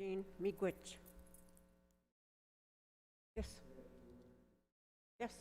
Jean Miigwech. Yes. Yes.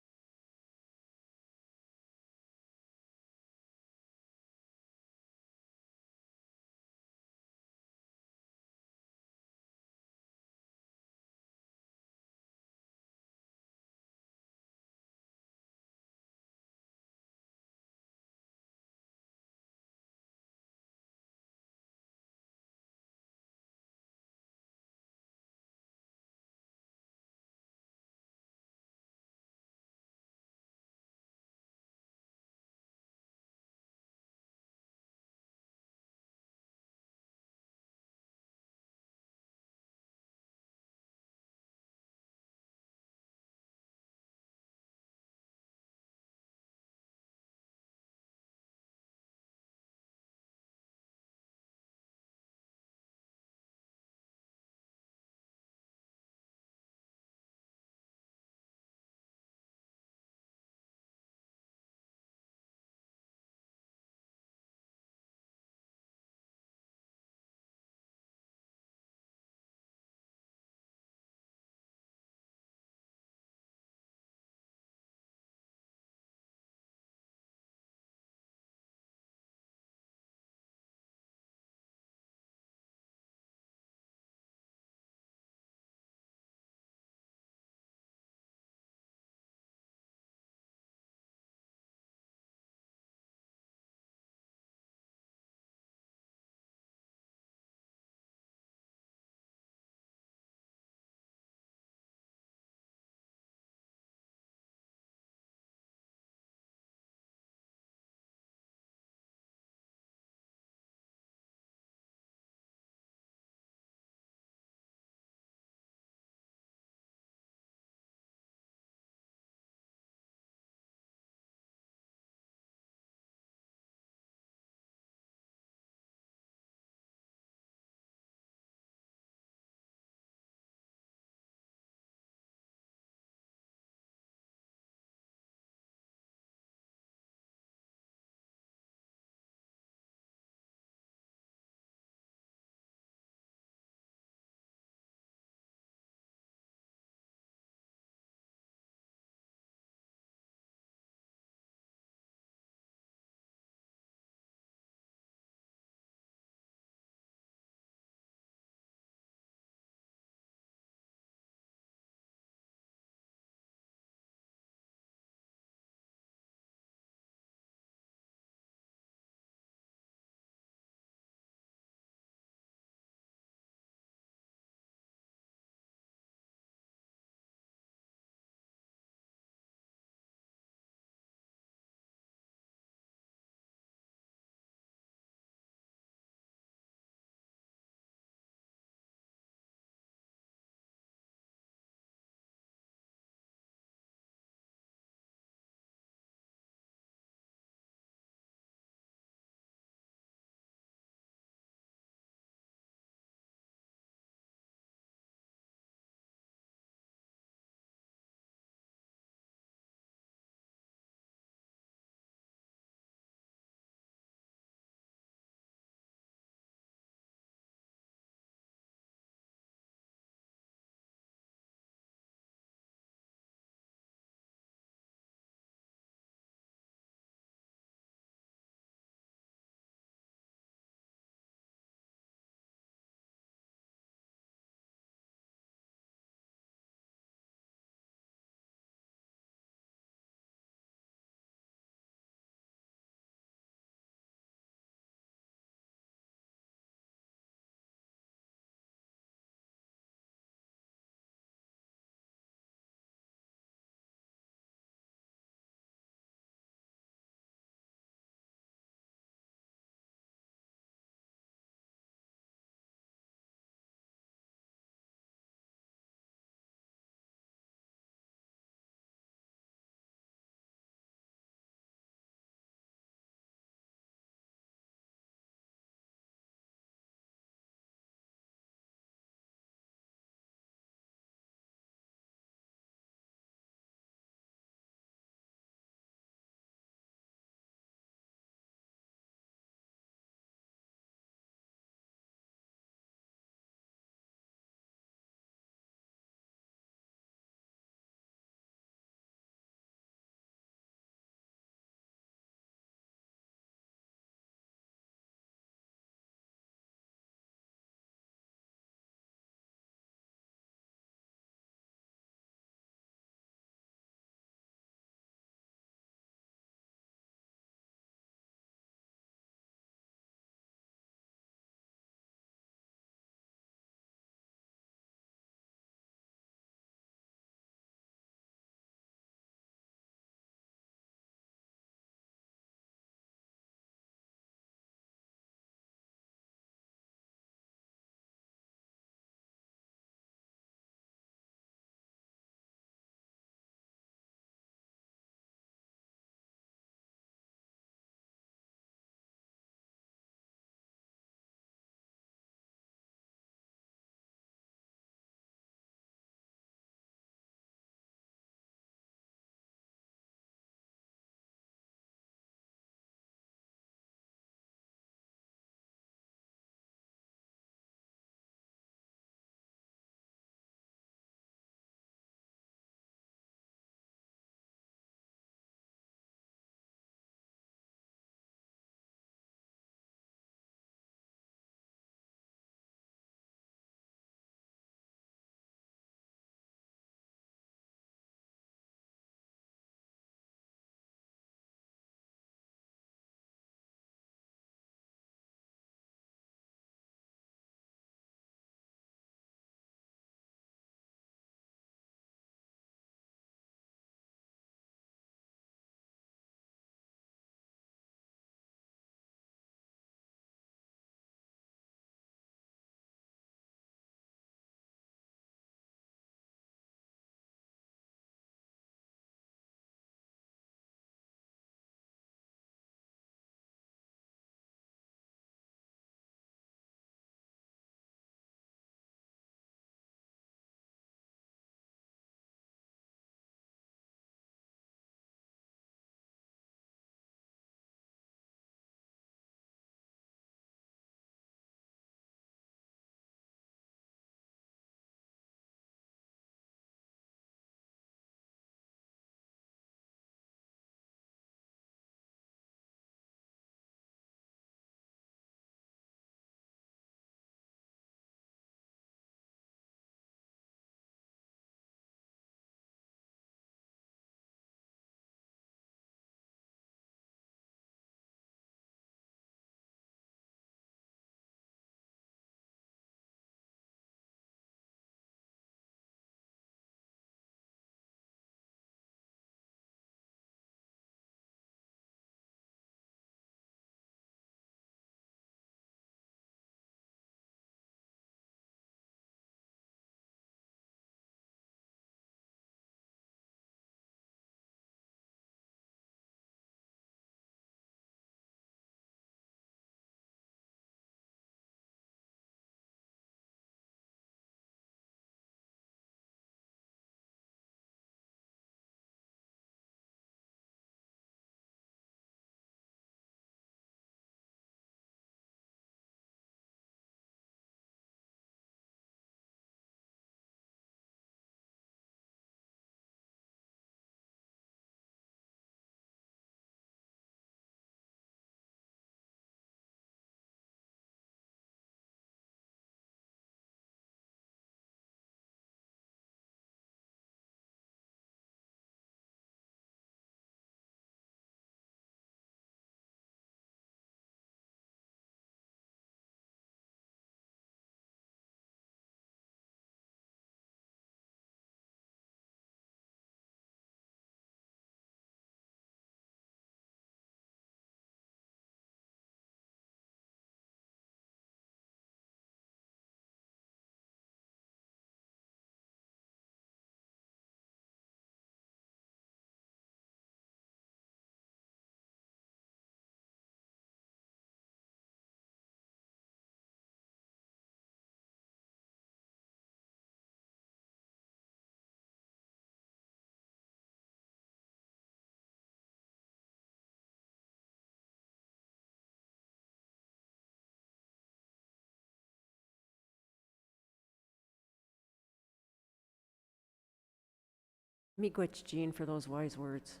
Miigwech, Jean, for those wise words.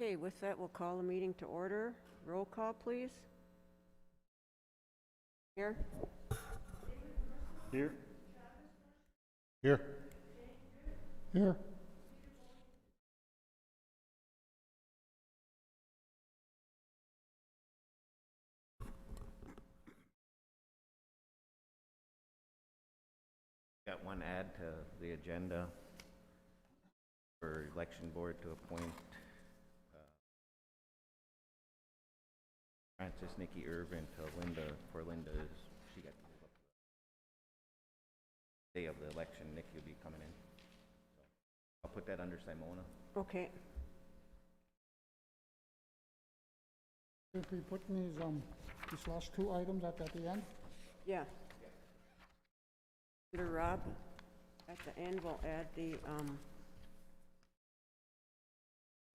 Okay, with that, we'll call the meeting to order. Roll call, please. Here. Here. Here. Here. Got one add to the agenda for election board to appoint Francis Nikki Irvin to Linda, for Linda's, she got moved up. Day of the election, Nikki will be coming in. So I'll put that under Simona. Okay. If we put these last two items at the end? Yeah. Under Rob, at the end, we'll add the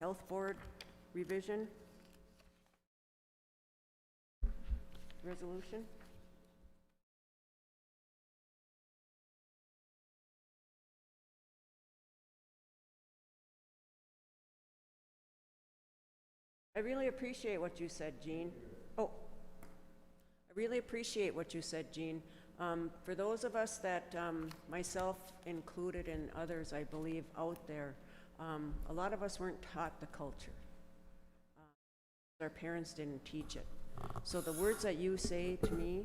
health board revision resolution. I really appreciate what you said, Jean. Oh, I really appreciate what you said, Jean. For those of us that, myself included and others, I believe, out there, a lot of us weren't taught the culture. Our parents didn't teach it. So the words that you say to me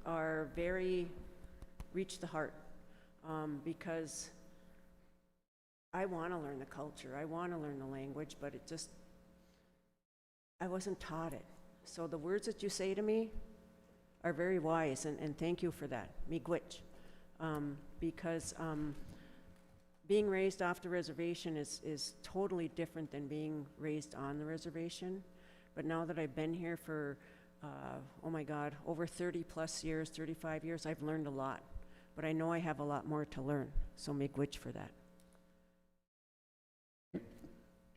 are very, reach the heart, because I want to learn the culture, I want to learn the language, but it just, I wasn't taught it. So the words that you say to me are very wise, and thank you for that, miigwech, because being raised off the reservation is totally different than being raised on the reservation. But now that I've been here for, oh my God, over 30 plus years, 35 years, I've learned a lot. But I know I have a lot more to learn, so miigwech for that.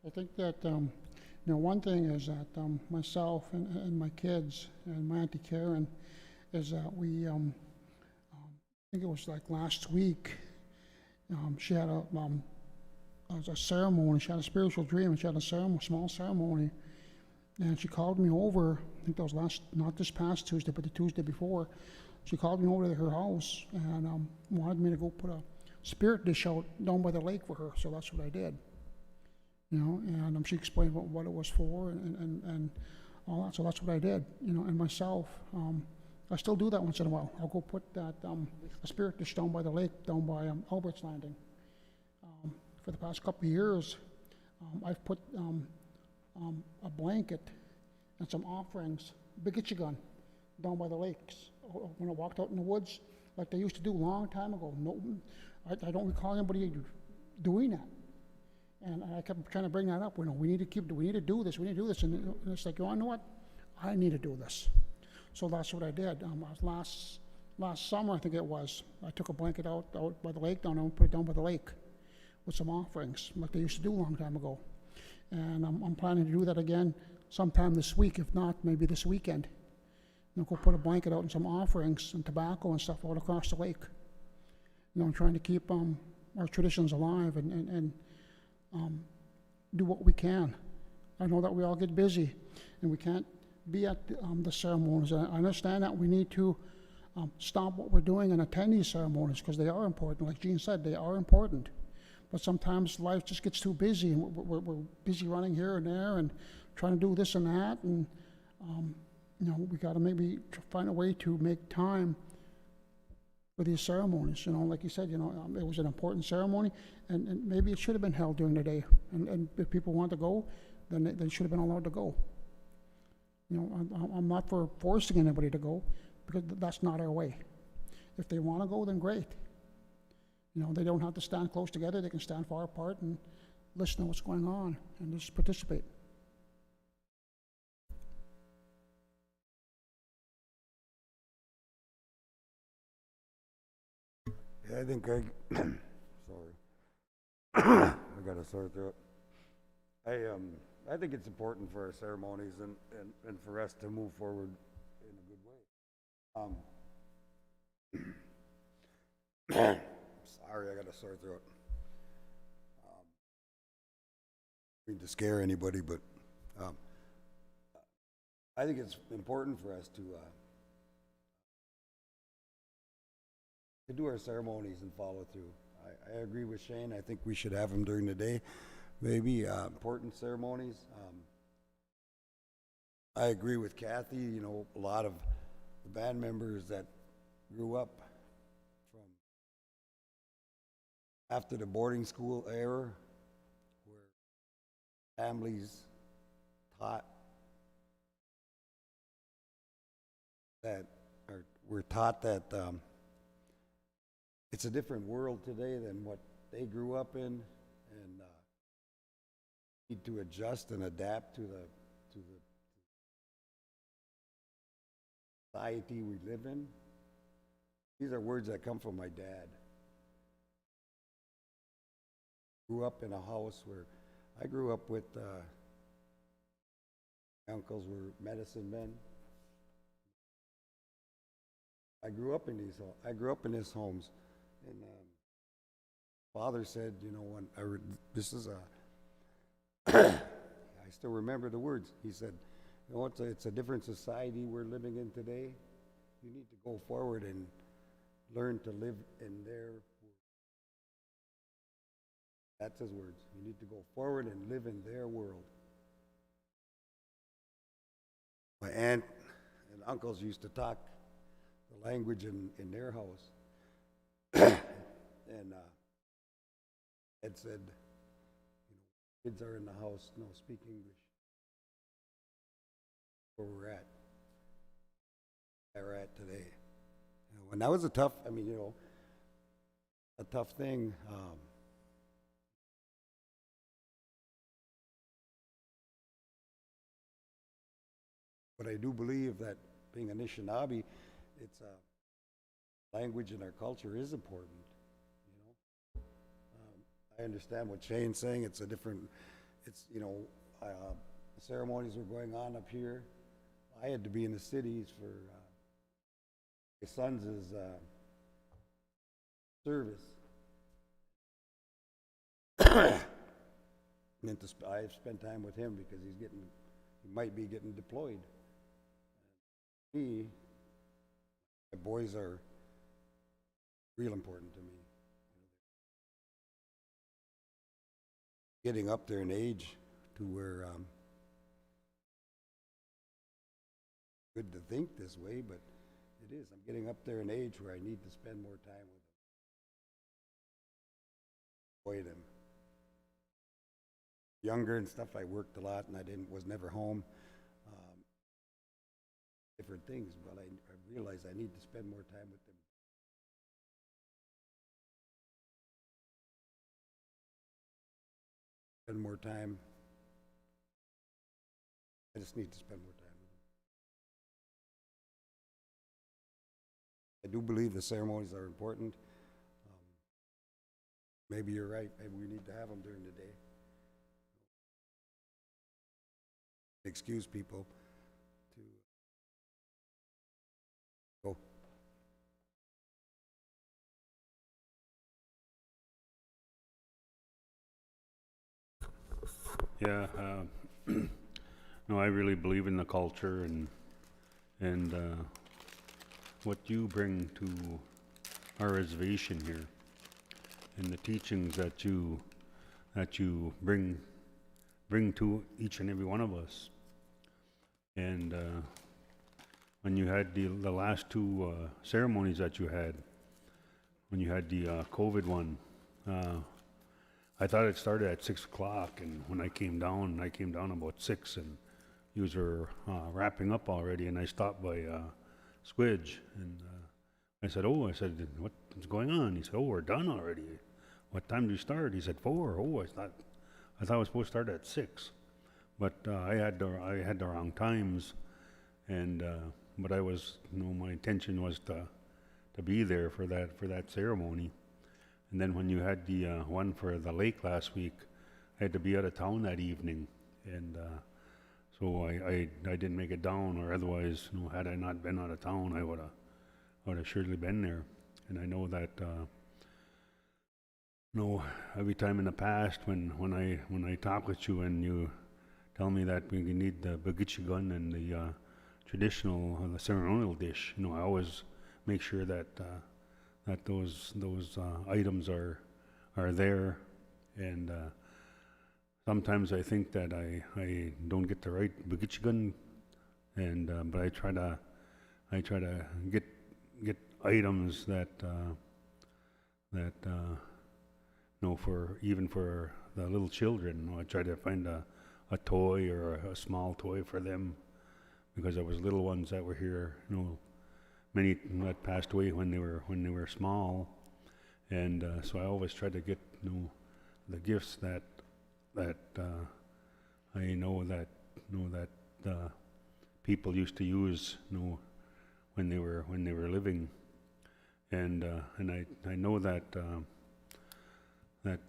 I think that, you know, one thing is that myself and my kids and my Auntie Karen is that we, I think it was like last week, she had a ceremony, she had a spiritual dream, and she had a ceremony, small ceremony, and she called me over, I think that was not this past Tuesday, but the Tuesday before. She called me over to her house and wanted me to go put a spirit dish out down by the lake for her, so that's what I did. You know, and she explained what it was for and all that, so that's what I did, you know, and myself, I still do that once in a while. I'll go put that, a spirit dish down by the lake, down by Albert's Landing. For the past couple of years, I've put a blanket and some offerings, big itchy gun, down by the lakes. When I walked out in the woods, like they used to do a long time ago. No, I don't recall anybody doing that. And I kept trying to bring that up. You know, we need to do this. And it's like, you know what? I need to do this. So that's what I did. Last summer, I think it was, I took a blanket out by the lake down there and put it down by the lake with some offerings, like they used to do a long time ago. And I'm planning to do that again sometime this week, if not, maybe this weekend. You know, go put a blanket out and some offerings and tobacco and stuff all across the lake. You know, I'm trying to keep our traditions alive and do what we can. I know that we all get busy and we can't be at the ceremonies. I understand that we need to stop what we're doing and attend these ceremonies because they are important. Like Jean said, they are important. But sometimes life just gets too busy and we're busy running here and there and trying to do this and that. And, you know, we got to maybe find a way to make time for these ceremonies. You know, like you said, you know, it was an important ceremony and maybe it should have been held during the day. And if people want to go, then they should have been allowed to go. You know, I'm not for forcing anybody to go because that's not our way. If they want to go, then great. You know, they don't have to stand close together. They can stand far apart and listen to what's going on and just participate. Yeah, I think sorry. I got a sore throat. I think it's important for our ceremonies and for us to move forward in a good way. Sorry, I got a sore throat. I mean to scare anybody, but I think it's important for us to do our ceremonies and follow through. I agree with Shane. I think we should have them during the day, maybe important ceremonies. I agree with Kathy. You know, a lot of the band members that grew up from after the boarding school era, where families taught that, or were taught that it's a different world today than what they grew up in, and need to adjust and adapt to the society we live in. These are words that come from my dad. Grew up in a house where I grew up with my uncles were medicine men. I grew up in these homes, and father said, you know, when I still remember the words. He said, you know, it's a different society we're living in today. You need to go forward and learn to live in their world. That's his words. You need to go forward and live in their world. My aunt and uncles used to talk the language in their house. And Ed said, you know, kids are in the house, no, speak English. Where we're at today. You know, and that was a tough thing. But I do believe that being an Anishinaabe, it's language in our culture is important. You know, I understand what Shane's saying. It's a different. It's, you know, the ceremonies were going on up here. I had to be in the cities for my son's service. And I've spent time with him because he might be getting deployed. My boys are real important to me. Getting up there in age to where good to think this way, but it is. I'm getting up there in age where I need to spend more time with them. Avoid them. Younger and stuff, I worked a lot and was never home. Different things, but I realized I need to spend more time with them. Spend more time. I just need to spend more time with them. I do believe the ceremonies are important. Maybe you're right. Maybe we need to have them during the day. Excuse people to go. Yeah, no, I really believe in the culture and what you bring to our reservation here, and the teachings that you bring to each and every one of us. And when you had the last two ceremonies that you had, when you had the COVID one, I thought it started at 6 o'clock, and when I came down about 6, and you were wrapping up already, and I stopped by Squidge, and I said, what's going on? He said, oh, we're done already. What time did you start? He said, 4. Oh, I thought I was supposed to start at 6, but I had the wrong times, and but I was, you know, my intention was to be there for that ceremony. And then when you had the one for the lake last week, I had to be out of town that evening, and so I didn't make it down, or otherwise, you know, had I not been out of town, I would have would have surely been there. And I know that, every time in the past when I talk with you and you tell me that we need the baguette gun and the traditional, the ceremonial dish, I always make sure that that those items are there. And sometimes I think that I don't get the right baguette gun, and but I try to get items that for the little children. I try to find a toy or a small toy for them, because there was little ones that were here, many that passed away when they were small, and so I always try to get the gifts that I know that people used to use when they were living, and I know that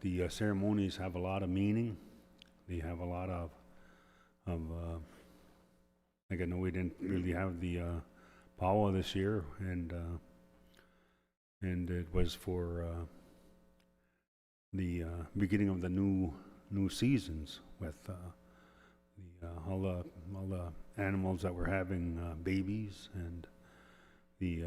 the ceremonies have a lot of meaning. They have a lot of like, I know we didn't really have the powwow this year, and it was for the beginning of the new seasons with all the animals that were having babies, and the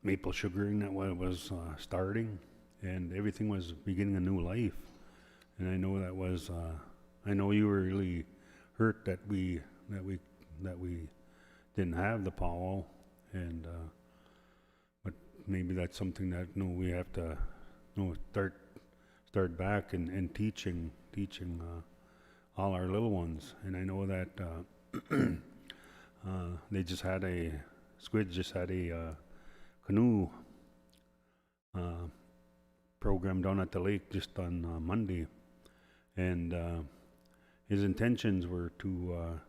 maple sugaring that was starting, and everything was beginning a new life. And I know that was I know you were really hurt that we didn't have the powwow, and but maybe that's something that we have to start back and teaching all our little ones. And I know that Squid just had a canoe program down at the lake just on Monday, and his intentions were to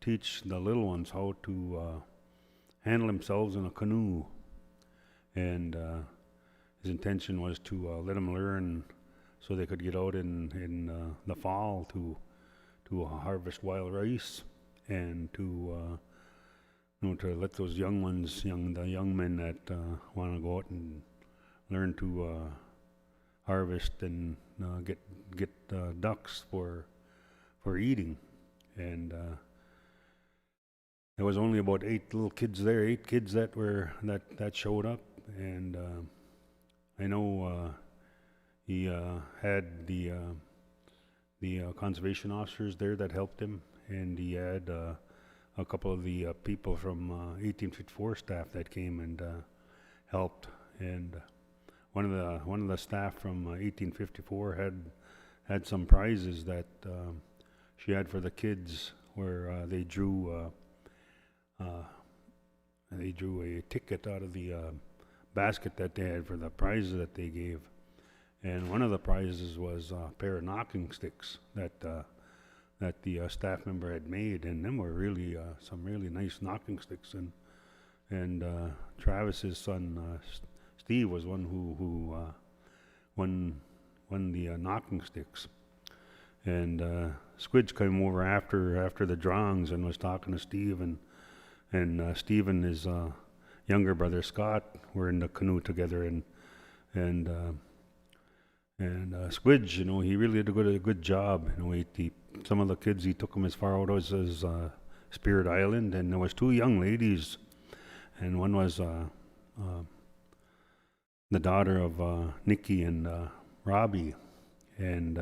teach the little ones how to handle themselves in a canoe, and his intention was to let them learn so they could get out in the fall to harvest wild rice, and to let those young ones, the young men that want to go out and learn to harvest and get ducks for eating. And there was only about 8 little kids there, 8 kids that showed up, and I know he had the conservation officers there that helped him, and he had a couple of the people from 1854 staff that came and helped. And one of the staff from 1854 had some prizes that she had for the kids, where they drew a ticket out of the basket that they had for the prizes that they gave. And one of the prizes was a pair of knocking sticks that the staff member had made, and them were really some really nice knocking sticks. And Travis's son Steve was one who won the knocking sticks. And Squidge came over after the drawings and was talking to Steve, and Steve and his younger brother Scott were in the canoe together, and Squidge, he really did a good job. Some of the kids, he took them as far out as Spirit Island, and there was 2 young ladies, and one was the daughter of Nikki and Robbie, and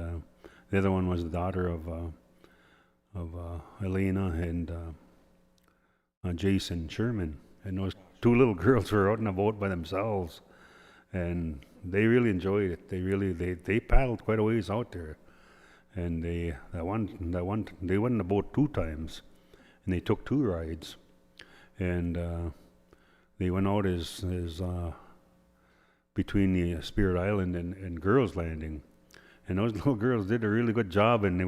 the other one was the daughter of Elena and Jason Sherman. And those 2 little girls were out in a boat by themselves, and they really enjoyed it. They paddled quite a ways out there, and they went in the boat 2 times, and they took 2 rides, and they went out as between the Spirit Island and Girls Landing, and those little girls did a really good job, and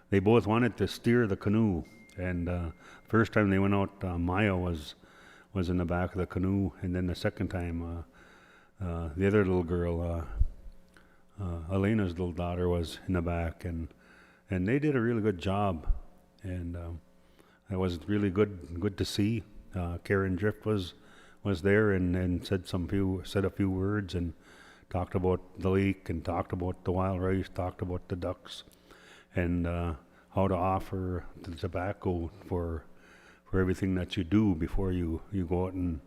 they both wanted to steer the canoe. And first time they went out, Maya was in the back of the canoe, and then the second time the other little girl, Elena's little daughter, was in the back, and they did a really good job. And that was really good to see. Karen Drift was there and said a few words and talked about the lake and talked about the wild rice, talked about the ducks, and how to offer the tobacco for everything that you do before you go out and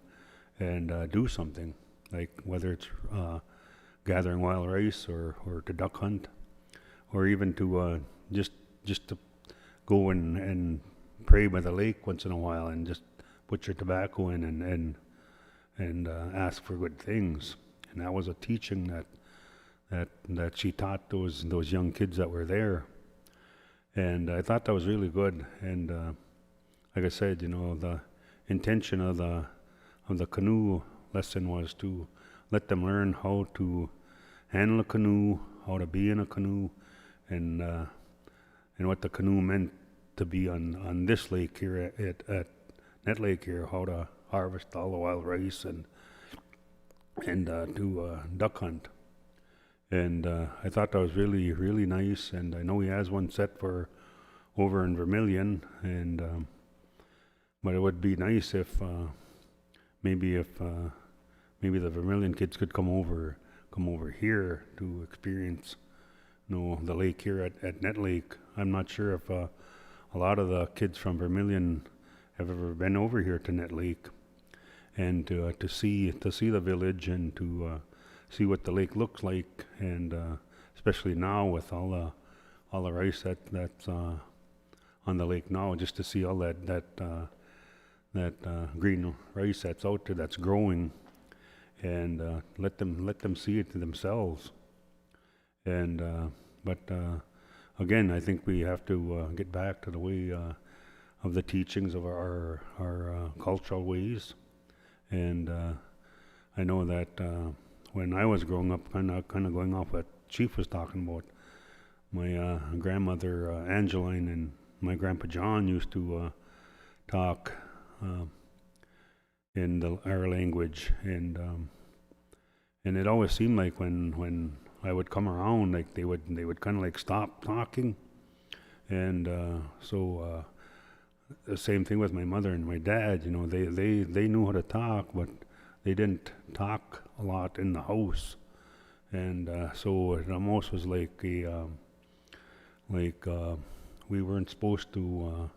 do something, like whether it's gathering wild rice or to duck hunt, or even to just to go and pray by the lake once in a while and just put your tobacco in and ask for good things. And that was a teaching that she taught those young kids that were there. And I thought that was really good. And like I said, the intention of the canoe lesson was to let them learn how to handle a canoe, how to be in a canoe, and what the canoe meant to be on this lake here at Nett Lake here, how to harvest all the wild rice and do duck hunt. And I thought that was really, really nice. And I know he has one set for over in Vermilion, and but it would be nice if maybe the Vermilion kids could come over here to experience the lake here at Nett Lake. I'm not sure if a lot of the kids from Vermilion have ever been over here to Nett Lake, and to see the village and to see what the lake looks like, and especially now with all the rice that's on the lake now, just to see all that green rice that's out there that's growing, and let them see it themselves. And but again, I think we have to get back to the way of the teachings of our cultural ways. And I know that when I was growing up, kind of going off what Chief was talking about, my grandmother Angeline and my grandpa John used to talk in our language, and it always seemed like when I would come around, like they would kind of like stop talking, and so the same thing with my mother and my dad. They knew how to talk, but they didn't talk a lot in the house, and so it almost was like we weren't supposed to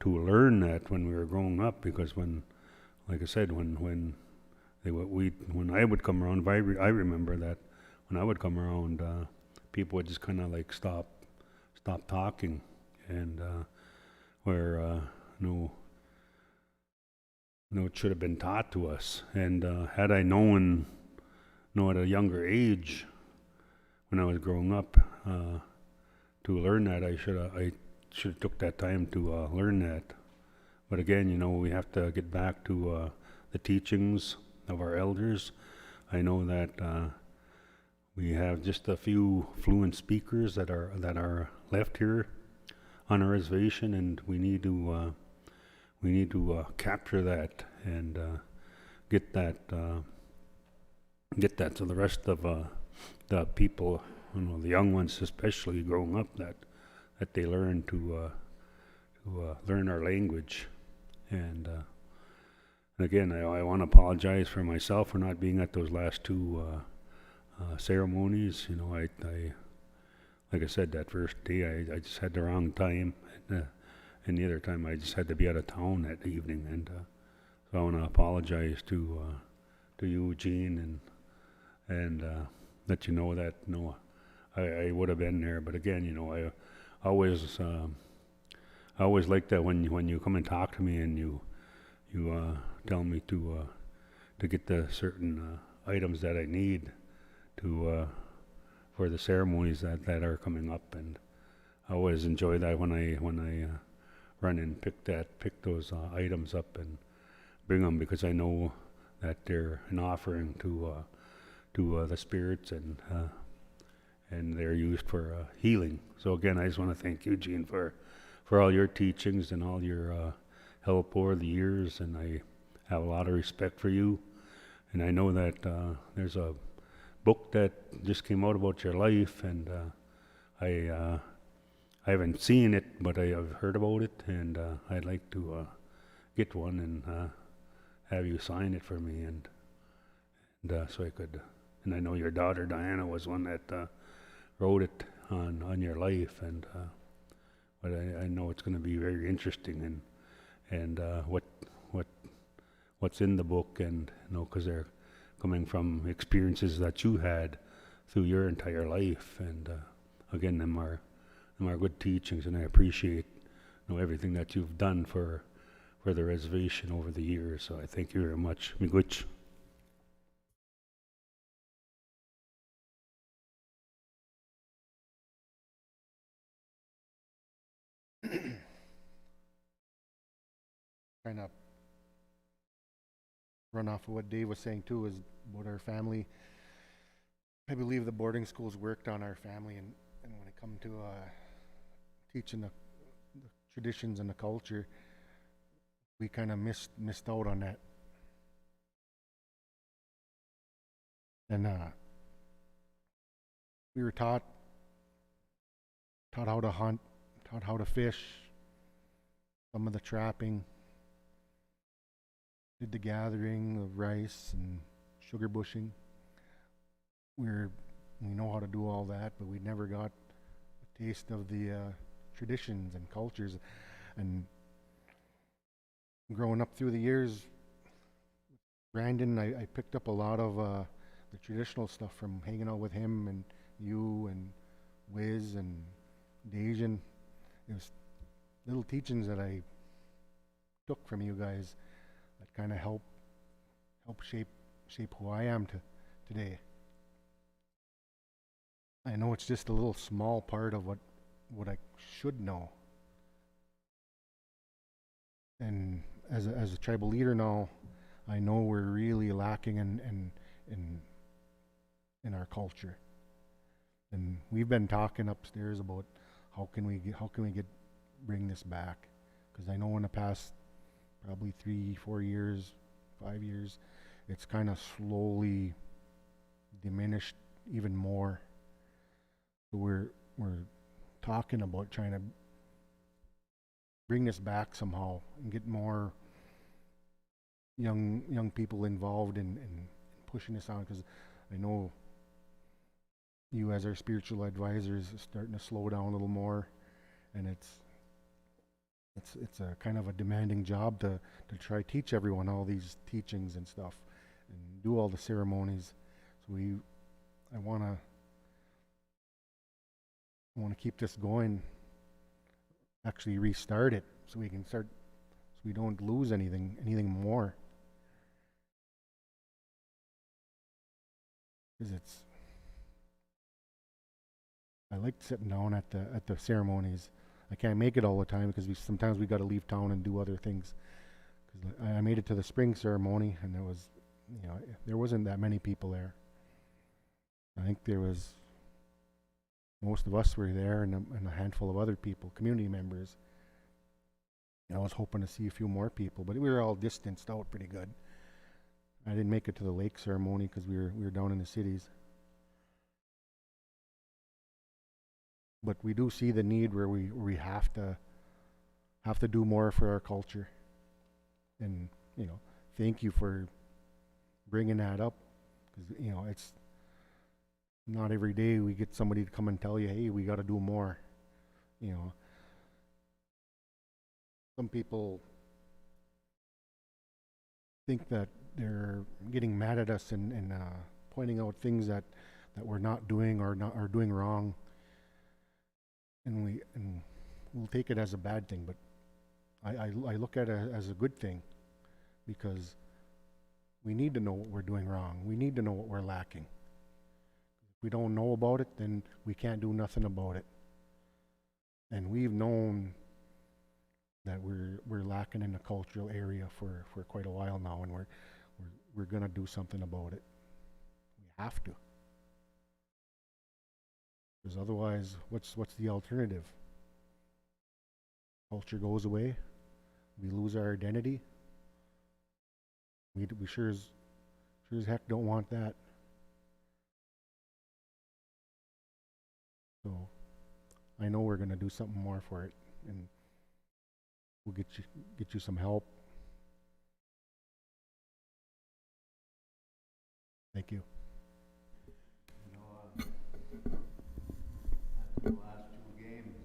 learn that when we were growing up, because like I said, when I would come around, I remember that when I would come around, people would just kind of like stop talking, and where it should have been taught to us. And had I known at a younger age, when I was growing up, to learn that, I should have took that time to learn that. But again, we have to get back to the teachings of our elders. I know that we have just a few fluent speakers that are left here on our reservation, and we need to capture that and get that to the rest of the people, the young ones especially growing up, that they learn to learn our language. And again, I want to apologize for myself for not being at those last two ceremonies. I like I said, that first day I just had the wrong time, and the other time I just had to be out of town that evening, and so I want to apologize to you, Gene, and let you know that I would have been there. But again, I always like that when you come and talk to me and you tell me to get the certain items that I need for the ceremonies that are coming up. And I always enjoy that when I run and pick those items up and bring them, because I know that they're an offering to the spirits, and they're used for healing. So again, I just want to thank you, Gene, for all your teachings and all your help over the years, and I have a lot of respect for you. And I know that there's a book that just came out about your life, and I haven't seen it, but I have heard about it, and I'd like to get one and have you sign it for me, and so I could. And I know your daughter Diana was one that wrote it on your life, and but I know it's going to be very interesting, and what's in the book, and because they're coming from experiences that you had through your entire life, and again, them are good teachings, and I appreciate everything that you've done for the reservation over the years. So I thank you very much. Miigwech. Kind of run off of what Dave was saying too, is about our family. I believe the boarding schools worked on our family, and when it come to teaching the traditions and the culture, we kind of missed out on that. And we were taught how to hunt, taught how to fish, some of the trapping, did the gathering of rice and sugar bushing. We know how to do all that, but we never got a taste of the traditions and cultures. And growing up through the years, Brandon, I picked up a lot of the traditional stuff from hanging out with him and you and Wiz and Dejan. It was little teachings that I took from you guys that kind of help shape who I am today. I know it's just a little small part of what I should know. And as a tribal leader now, I know we're really lacking in our culture. And we've been talking upstairs about how can we bring this back, because I know in the past probably 3-4 years, 5 years, it's kind of slowly diminished even more. So we're talking about trying to bring this back somehow and get more young people involved in pushing this on, because I know you as our spiritual advisors is starting to slow down a little more, and it's a kind of a demanding job to try teach everyone all these teachings and stuff and do all the ceremonies. So I want to keep this going, actually restart it so we can start, so we don't lose anything more. Because I like sitting down at the ceremonies. I can't make it all the time because sometimes we got to leave town and do other things. Because I made it to the spring ceremony, and there wasn't that many people there. I think most of us were there, and a handful of other people, community members. I was hoping to see a few more people, but we were all distanced out pretty good. I didn't make it to the lake ceremony because we were down in the cities. But we do see the need where we have to do more for our culture. And thank you for bringing that up, because it's not every day we get somebody to come and tell you, hey, we got to do more. Some people think that they're getting mad at us and pointing out things that we're not doing or doing wrong, and we'll take it as a bad thing. But I look at it as a good thing, because we need to know what we're doing wrong. We need to know what we're lacking. If we don't know about it, then we can't do nothing about it. And we've known that we're lacking in the cultural area for quite a while now, and we're gonna do something about it. We have to, because otherwise, what's the alternative? Culture goes away. We lose our identity. We sure as heck don't want that. So I know we're gonna do something more for it, and we'll get you some help. Thank you. The last two games,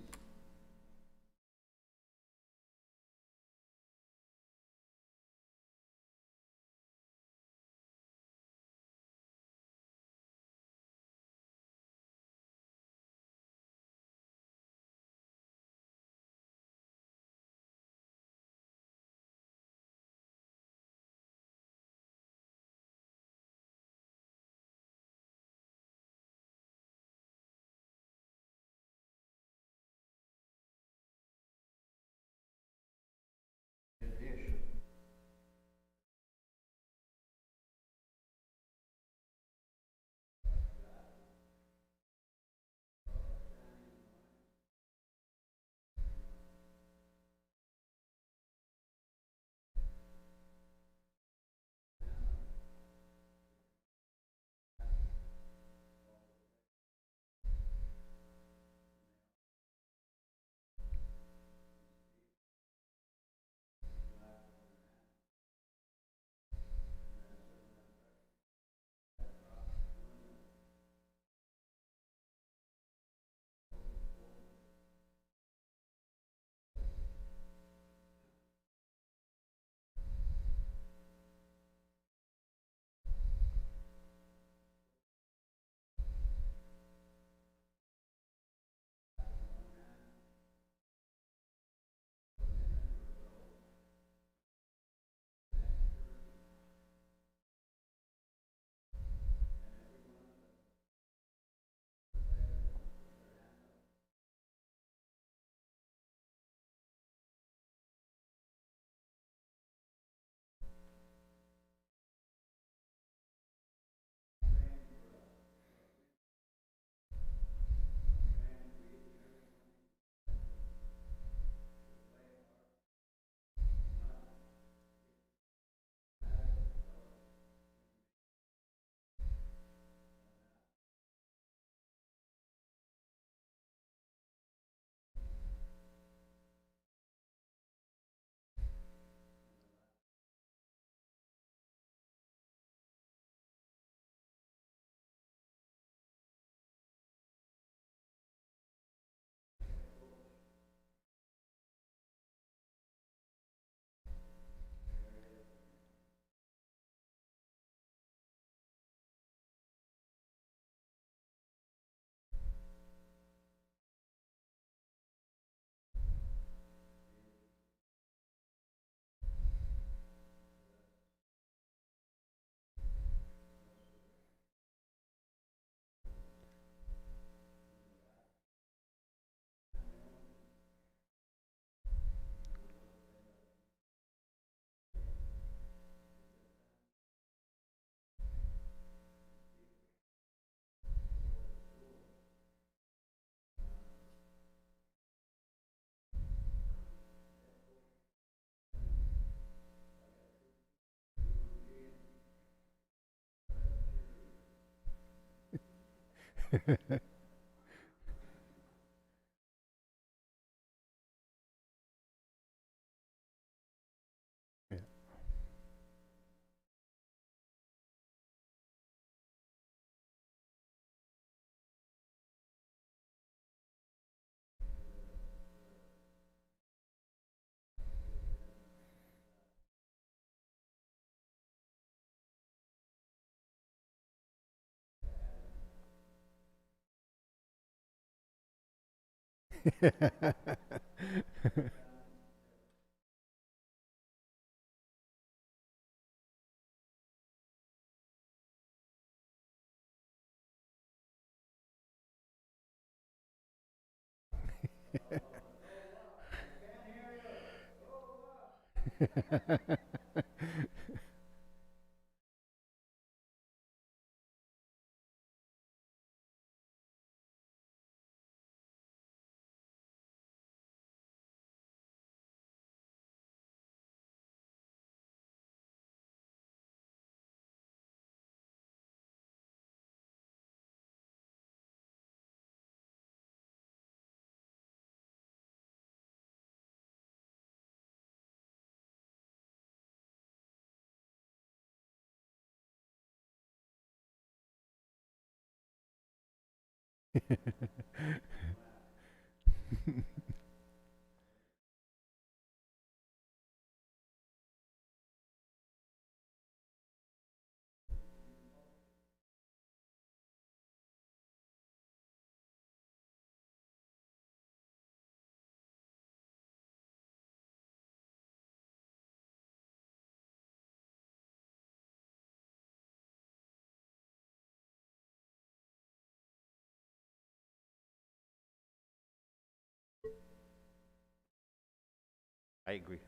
I agree.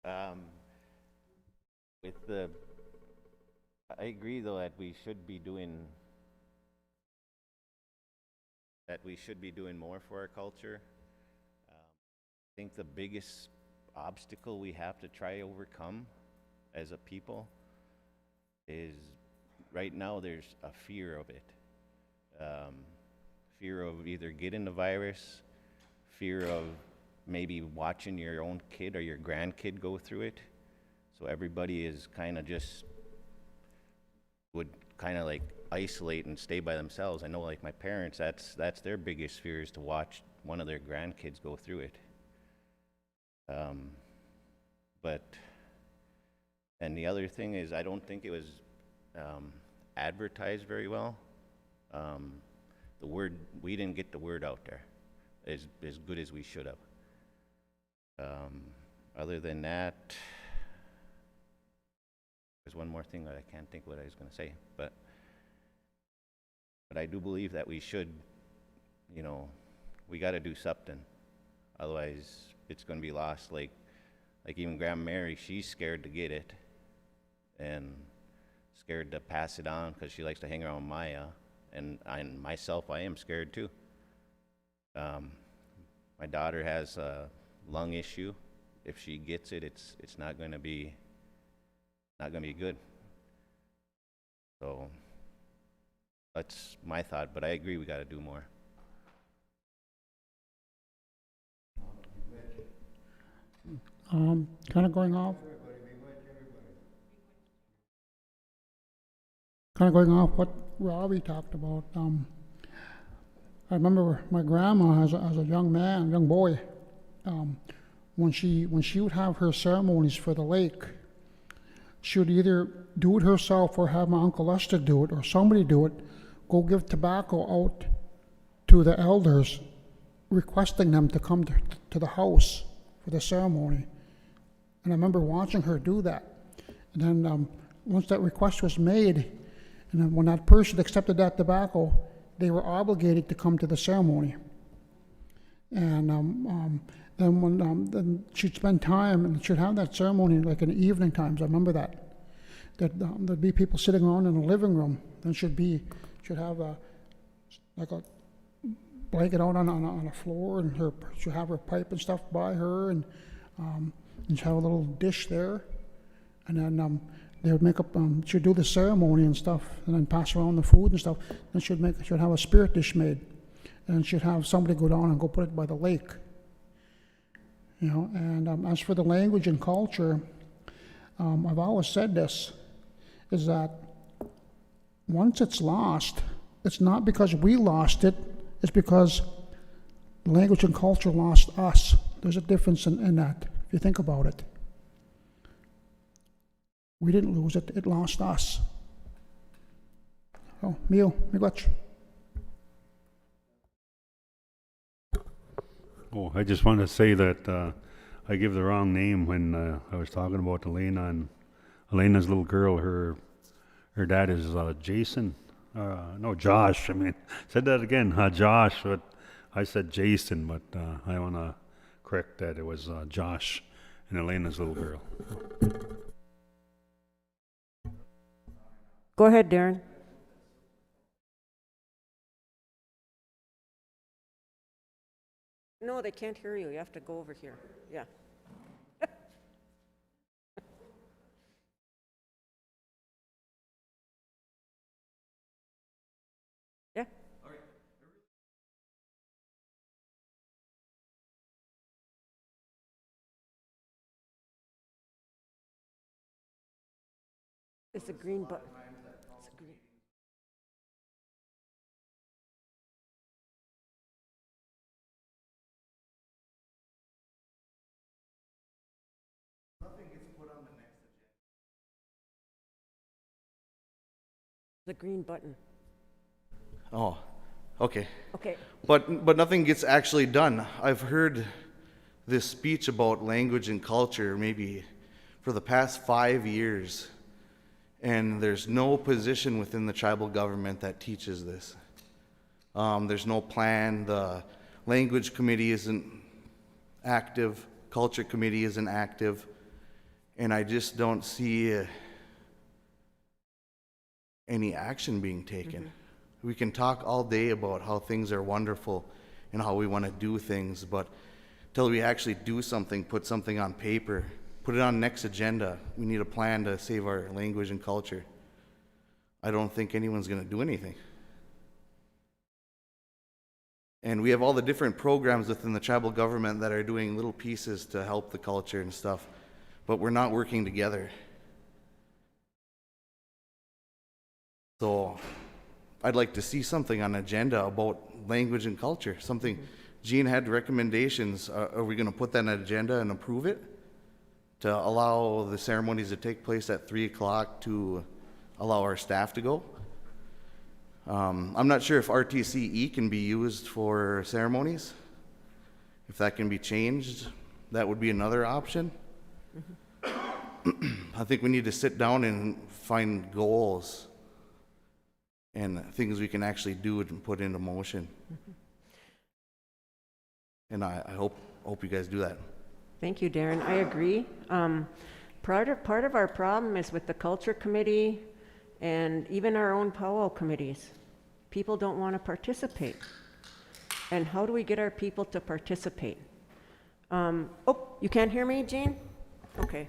Um, with the, I agree though that we should be doing, more for our culture. I think the biggest obstacle we have to try overcome as a people is right now there's a fear of it. Fear of either getting the virus, fear of maybe watching your own kid or your grandkid go through it. So everybody is kind of just would kind of like isolate and stay by themselves. I know like my parents, that's their biggest fear is to watch one of their grandkids go through it. But, and the other thing is I don't think it was advertised very well. We didn't get the word out there as good as we should have. Other than that, there's one more thing that I can't think what I was going to say, but I do believe that we should, we got to do something. Otherwise, it's going to be lost. Like even Grandma Mary, she's scared to get it and scared to pass it on because she likes to hang around Maya. And myself, I am scared too. My daughter has a lung issue. If she gets it, it's not going to be good. So that's my thought, but I agree we got to do more. Kind of going off what Robbie talked about. I remember my grandma as a young boy, when she would have her ceremonies for the lake, she would either do it herself or have my Uncle Lester do it or somebody do it, go give tobacco out to the elders, requesting them to come to the house for the ceremony. And I remember watching her do that. And then once that request was made, and then when that person accepted that tobacco, they were obligated to come to the ceremony. And then she'd spend time and she'd have that ceremony like in the evening times. I remember that. There'd be people sitting around in the living room. Then she'd have like a blanket out on a floor, and she'd have her pipe and stuff by her, and she'd have a little dish there, and then they would make up. She'd do the ceremony and stuff, and then pass around the food and stuff. Then she'd have a spirit dish made, and she'd have somebody go down and go put it by the lake. And as for the language and culture, I've always said this, is that once it's lost, it's not because we lost it, it's because language and culture lost us. There's a difference in that, if you think about it. We didn't lose it, it lost us. Oh, Mio, miigwech. Oh, I just want to say that I give the wrong name when I was talking about Elena and Elena's little girl. Her dad is Jason. No, Josh. I mean, said that again, Josh. But I said Jason, but I want to correct that. It was Josh and Elena's little girl. Go ahead, Darren. No, they can't hear you. You have to go over here. Yeah. Yeah. It's a green button. The green button. Oh, okay. Okay. But nothing gets actually done. I've heard this speech about language and culture maybe for the past 5 years, and there's no position within the tribal government that teaches this. There's no plan. The language committee isn't active. Culture committee isn't active. And I just don't see any action being taken. We can talk all day about how things are wonderful and how we want to do things, but till we actually do something, put something on paper, put it on next agenda, we need a plan to save our language and culture. I don't think anyone's going to do anything. And we have all the different programs within the tribal government that are doing little pieces to help the culture and stuff, but we're not working together. So I'd like to see something on agenda about language and culture, something. Gene had recommendations. Are we going to put that on agenda and approve it to allow the ceremonies to take place at 3 o'clock to allow our staff to go? I'm not sure if RTCE can be used for ceremonies. If that can be changed, that would be another option. I think we need to sit down and find goals and things we can actually do and put into motion. And I hope you guys do that. Thank you, Darren. I agree. Part of our problem is with the culture committee and even our own powwow committees. People don't want to participate. And how do we get our people to participate? Oh, you can't hear me, Jane? Okay.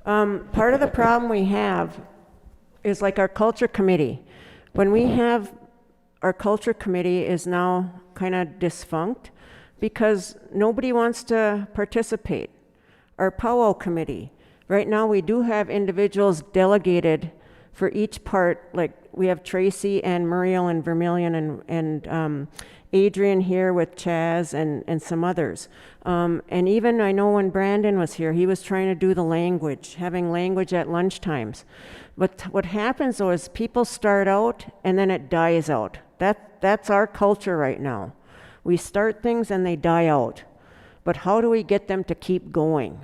Part of the problem we have is like our culture committee. When we have our culture committee is now kind of defunct because nobody wants to participate. Our powwow committee, right now we do have individuals delegated for each part, like we have Tracy and Muriel and Vermilion and Adrian here with Chaz and some others. And even I know when Brandon was here, he was trying to do the language, having language at lunchtimes. But what happens though is people start out and then it dies out. That's our culture right now. We start things and they die out. But how do we get them to keep going?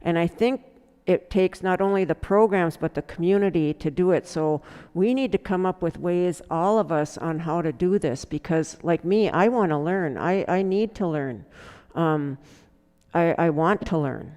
And I think it takes not only the programs but the community to do it. So we need to come up with ways, all of us, on how to do this, because like me, I want to learn. I need to learn. I want to learn.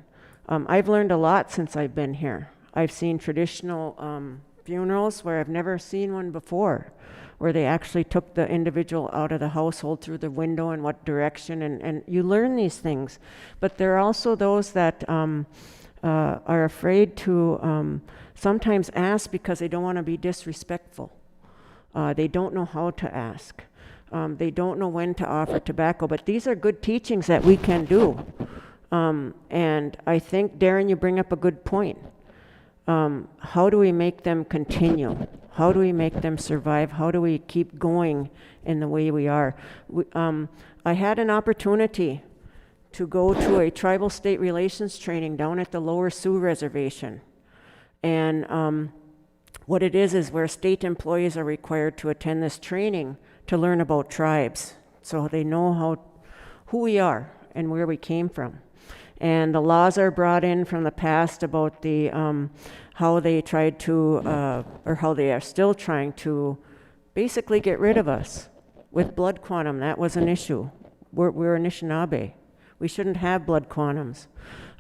I've learned a lot since I've been here. I've seen traditional funerals where I've never seen one before, where they actually took the individual out of the household through the window and what direction, and you learn these things. But there are also those that are afraid to sometimes ask because they don't want to be disrespectful. They don't know how to ask. They don't know when to offer tobacco, but these are good teachings that we can do. And I think, Darren, you bring up a good point. How do we make them continue? How do we make them survive? How do we keep going in the way we are? I had an opportunity to go to a tribal state relations training down at the Lower Sioux Reservation. And what it is where state employees are required to attend this training to learn about tribes, so they know who we are and where we came from. And the laws are brought in from the past about the how they tried to, or how they are still trying to basically get rid of us. With blood quantum, that was an issue. We're Anishinaabe. We shouldn't have blood quantums.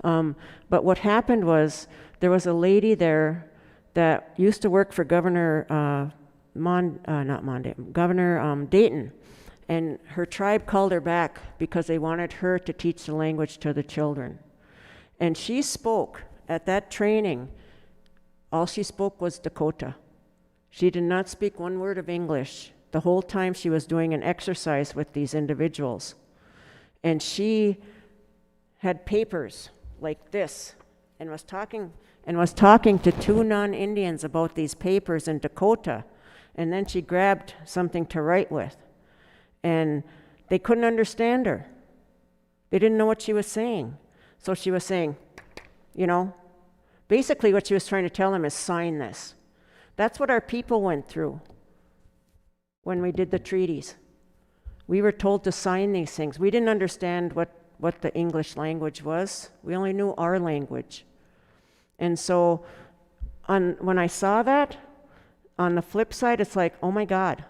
But what happened was there was a lady there that used to work for Governor Governor Dayton, and her tribe called her back because they wanted her to teach the language to the children. And she spoke at that training. All she spoke was Dakota. She did not speak one word of English the whole time she was doing an exercise with these individuals. And she had papers like this and was talking to two non-Indians about these papers in Dakota. And then she grabbed something to write with. And they couldn't understand her. They didn't know what she was saying. So she was saying, you know? Basically what she was trying to tell them is sign this. That's what our people went through when we did the treaties. We were told to sign these things. We didn't understand what the English language was. We only knew our language. And so when I saw that, on the flip side, it's like, oh my God,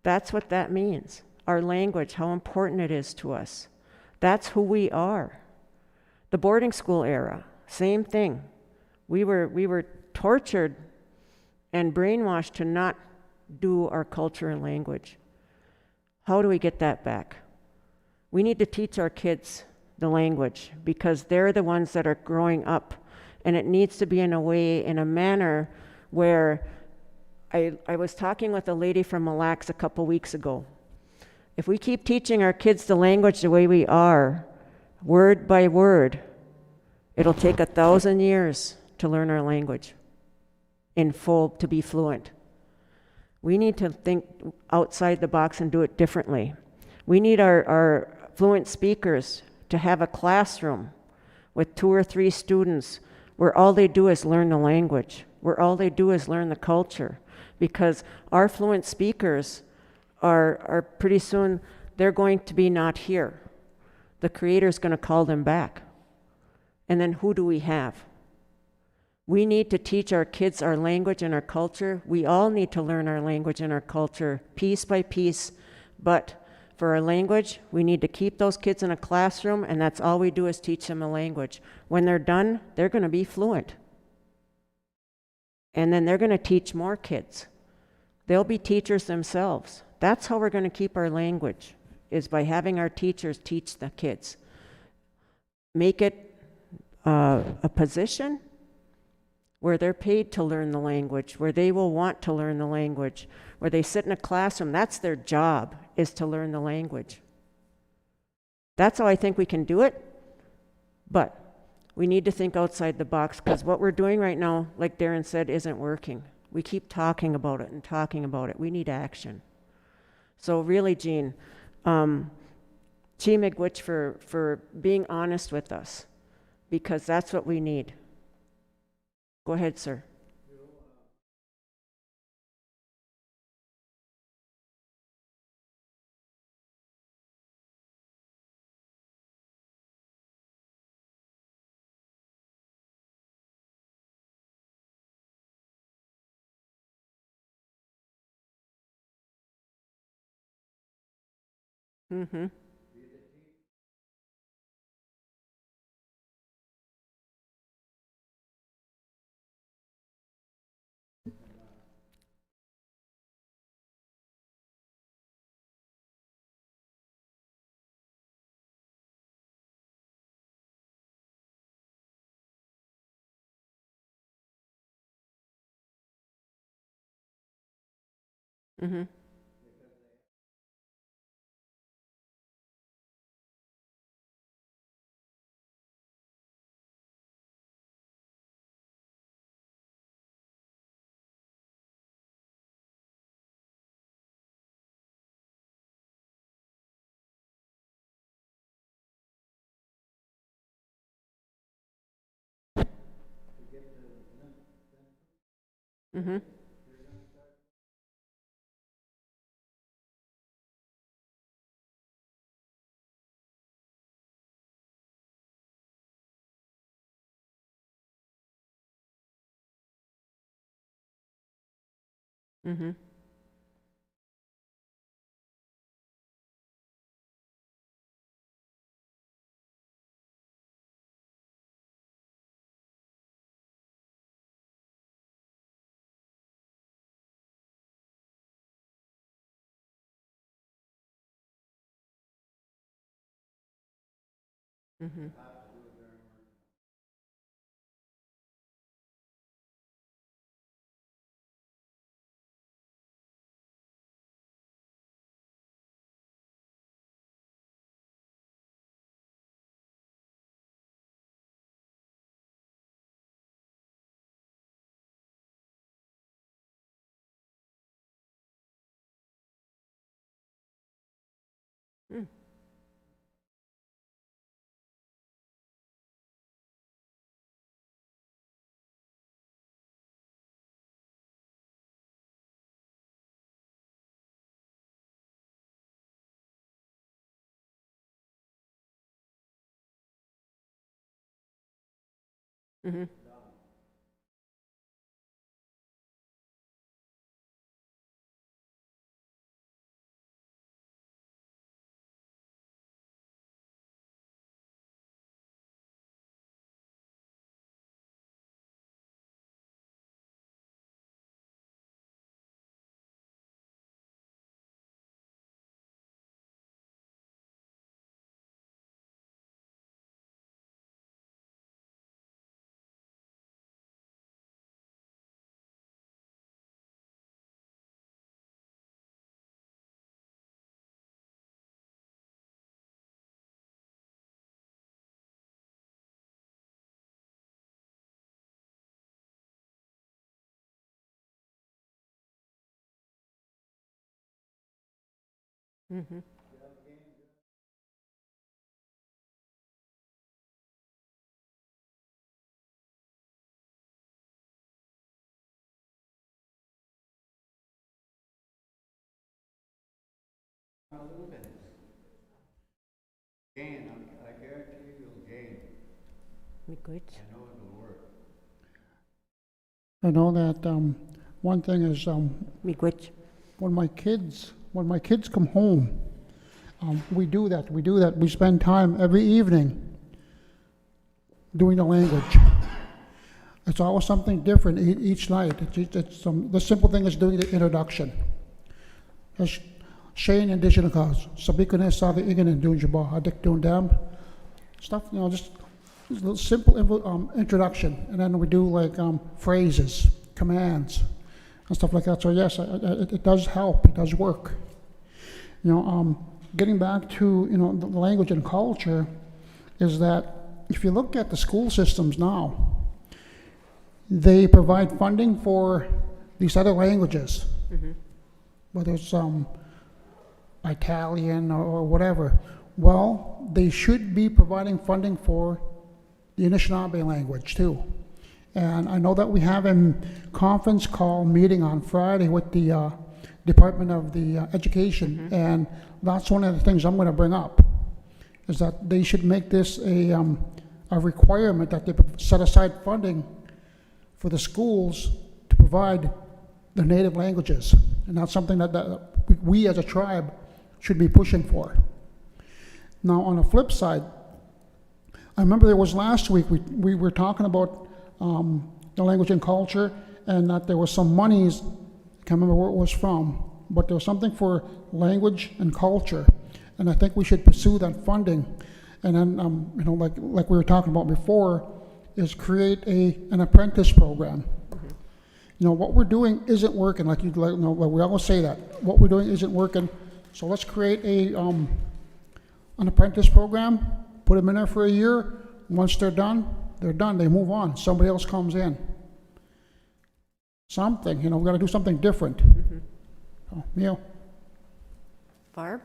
that's what that means. Our language, how important it is to us. That's who we are. The boarding school era, same thing. We were tortured and brainwashed to not do our culture and language. How do we get that back? We need to teach our kids the language because they're the ones that are growing up, and it needs to be in a manner where I was talking with a lady from Mille Lacs a couple weeks ago. If we keep teaching our kids the language the way we are, word by word, it'll take 1,000 years to learn our language in full, to be fluent. We need to think outside the box and do it differently. We need our fluent speakers to have a classroom with 2 or 3 students where all they do is learn the language, where all they do is learn the culture. Because our fluent speakers are pretty soon, they're going to be not here. The Creator's going to call them back. And then who do we have? We need to teach our kids our language and our culture. We all need to learn our language and our culture piece by piece. But for our language, we need to keep those kids in a classroom, and that's all we do is teach them a language. When they're done, they're going to be fluent. And then they're going to teach more kids. They'll be teachers themselves. That's how we're going to keep our language, is by having our teachers teach the kids. Make it a position where they're paid to learn the language, where they will want to learn the language, where they sit in a classroom. That's their job, is to learn the language. That's how I think we can do it. But we need to think outside the box, because what we're doing right now, like Darren said, isn't working. We keep talking about it and talking about it. We need action. So really, Jean, Chi Miigwech for being honest with us, because that's what we need. Go ahead, sir. Mm-hmm. Mm-hmm. Mm-hmm. Mm-hmm. Mm-hmm. Mm. Mm-hmm. Mm-hmm. Gain, I guarantee you'll gain. Good. I know it'll work. I know that, one thing is, Miigwech. when my kids come home, we do that. We spend time every evening doing the language. It's always something different each night. The simple thing is doing the introduction. As Shane indigenous cause, sabi ko na sa the iganin doon siya ba, adik doon dam. Stuff, just a little simple introduction. And then we do like phrases, commands, and stuff like that. So yes, it does help, it does work. Getting back to, the language and culture is that if you look at the school systems now, they provide funding for these other languages, whether it's Italian or whatever. Well, they should be providing funding for the Anishinaabe language too. And I know that we have a conference call meeting on Friday with the Department of the Education, and that's one of the things I'm going to bring up, is that they should make this a requirement that they set aside funding for the schools to provide the native languages. And that's something that we as a tribe should be pushing for. Now, on the flip side, I remember there was last week, we were talking about the language and culture, and that there was some monies, I can't remember where it was from, but there was something for language and culture, and I think we should pursue that funding. And then, like we were talking about before, is create an apprentice program. What we're doing isn't working, like we always say that. What we're doing isn't working, so let's create an apprentice program, put them in there for a year. Once they're done, they move on. Somebody else comes in. Something, we got to do something different. Oh, Neil? Barb?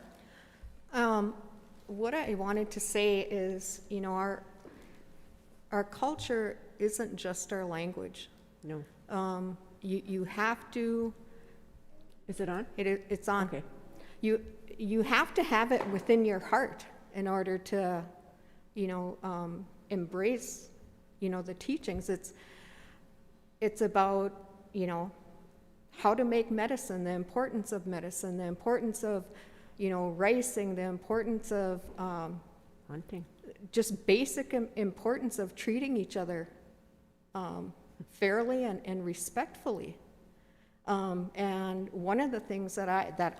What I wanted to say is, our culture isn't just our language. No. You have to. Is it on? It's on. Okay. You have to have it within your heart in order to, embrace, the teachings. It's about, how to make medicine, the importance of medicine, the importance of, ricing, the importance of Hunting. just basic importance of treating each other fairly and respectfully. And one of the things that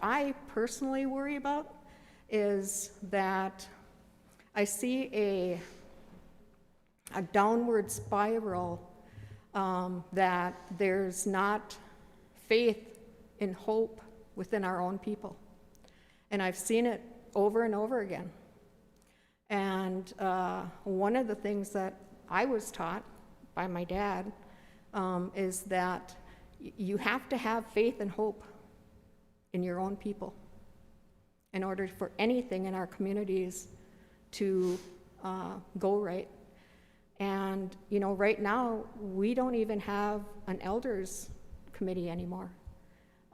I personally worry about is that I see a downward spiral, that there's not faith and hope within our own people. And I've seen it over and over again. And one of the things that I was taught by my dad is that you have to have faith and hope in your own people in order for anything in our communities to go right. And, right now, we don't even have an elders committee anymore.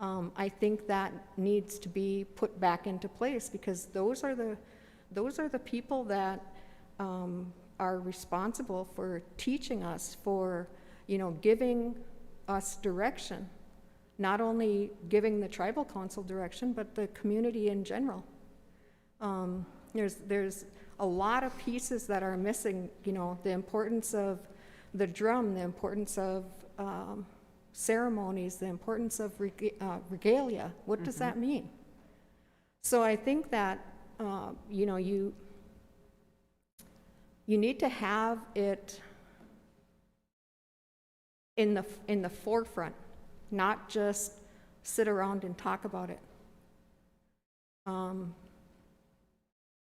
I think that needs to be put back into place, because those are the people that are responsible for teaching us, for, giving us direction, not only giving the tribal council direction, but the community in general. There's a lot of pieces that are missing, the importance of the drum, the importance of ceremonies, the importance of regalia. What does that mean? So I think that, you need to have it in the forefront, not just sit around and talk about it.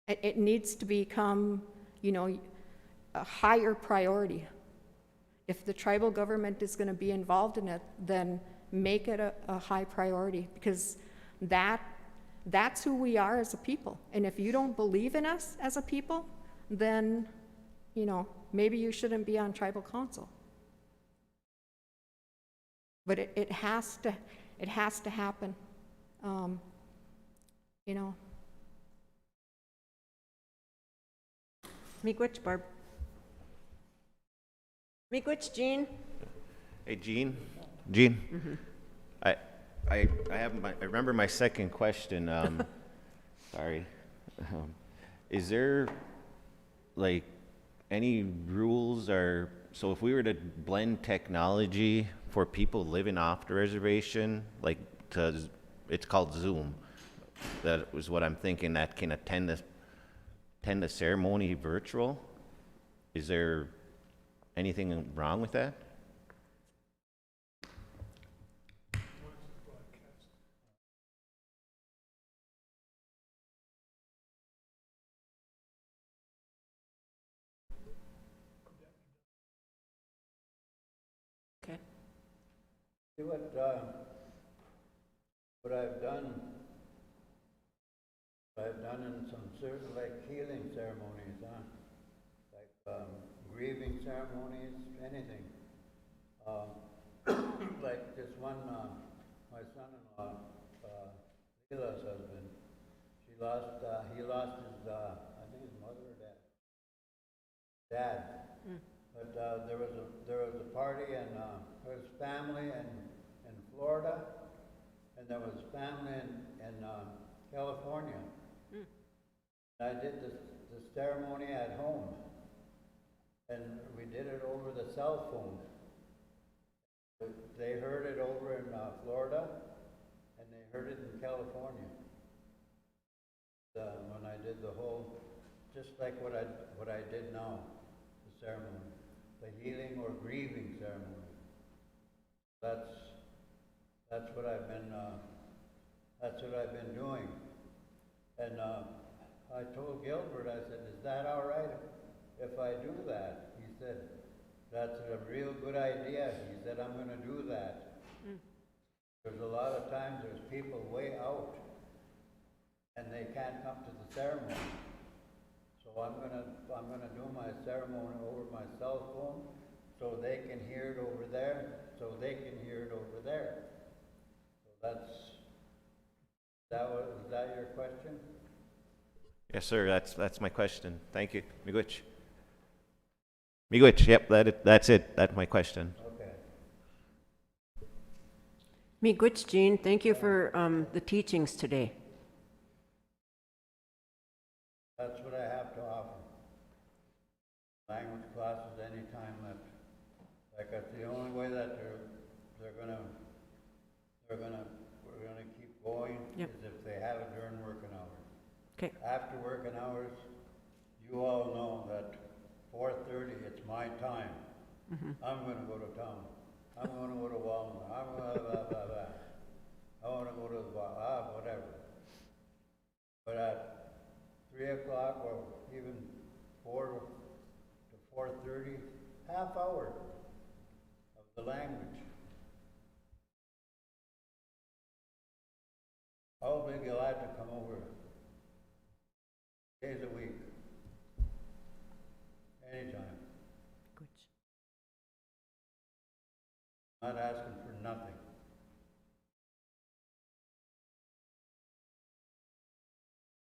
It needs to become, a higher priority. If the tribal government is going to be involved in it, then make it a high priority, because that's who we are as a people. And if you don't believe in us as a people, then, maybe you shouldn't be on tribal council. But it has to happen. Miigwech, Barb. Miigwech, Jean. Hey, Jean? Jean? I remember my second question, sorry. Is there, like, any rules or, so if we were to blend technology for people living off the reservation, like, it's called Zoom, that was what I'm thinking, that can attend the ceremony virtual? Is there anything wrong with that? Okay. See what I've done in some certain, like, healing ceremonies, like grieving ceremonies, anything. Like this one, my son-in-law, Leila's husband, he lost his, I think his mother or dad. But there was a party, and there was family in Florida, and there was family in California. I did the ceremony at home, and we did it over the cell phone. They heard it over in Florida, and they heard it in California. When I did the whole, just like what I did now, the ceremony, the healing or grieving ceremony. That's what I've been doing. And I told Gilbert, I said, is that all right if I do that? He said, that's a real good idea. He said, I'm going to do that. There's a lot of times there's people way out and they can't come to the ceremony. So I'm gonna do my ceremony over my cell phone, so they can hear it over there, so they can hear it over there. So is that your question? Yes, sir, that's my question. Thank you. Miigwech. Miigwech, yep, that's it. That's my question. Okay. Miigwech, Jean. Thank you for the teachings today. That's what I have to offer. Language classes anytime that, like, that's the only way that we're gonna keep going. Yep. Is if they have it during working hours. Okay. After working hours, you all know that 4:30, it's my time. I'm gonna go to town. I'm gonna go to Walmart. I'm gonna blah, blah, blah. I wanna go to the whatever. But at 3 o'clock or even 4 to 4:30, half hour of the language. I'll be glad to come over days a week, anytime. Good. Not asking for nothing.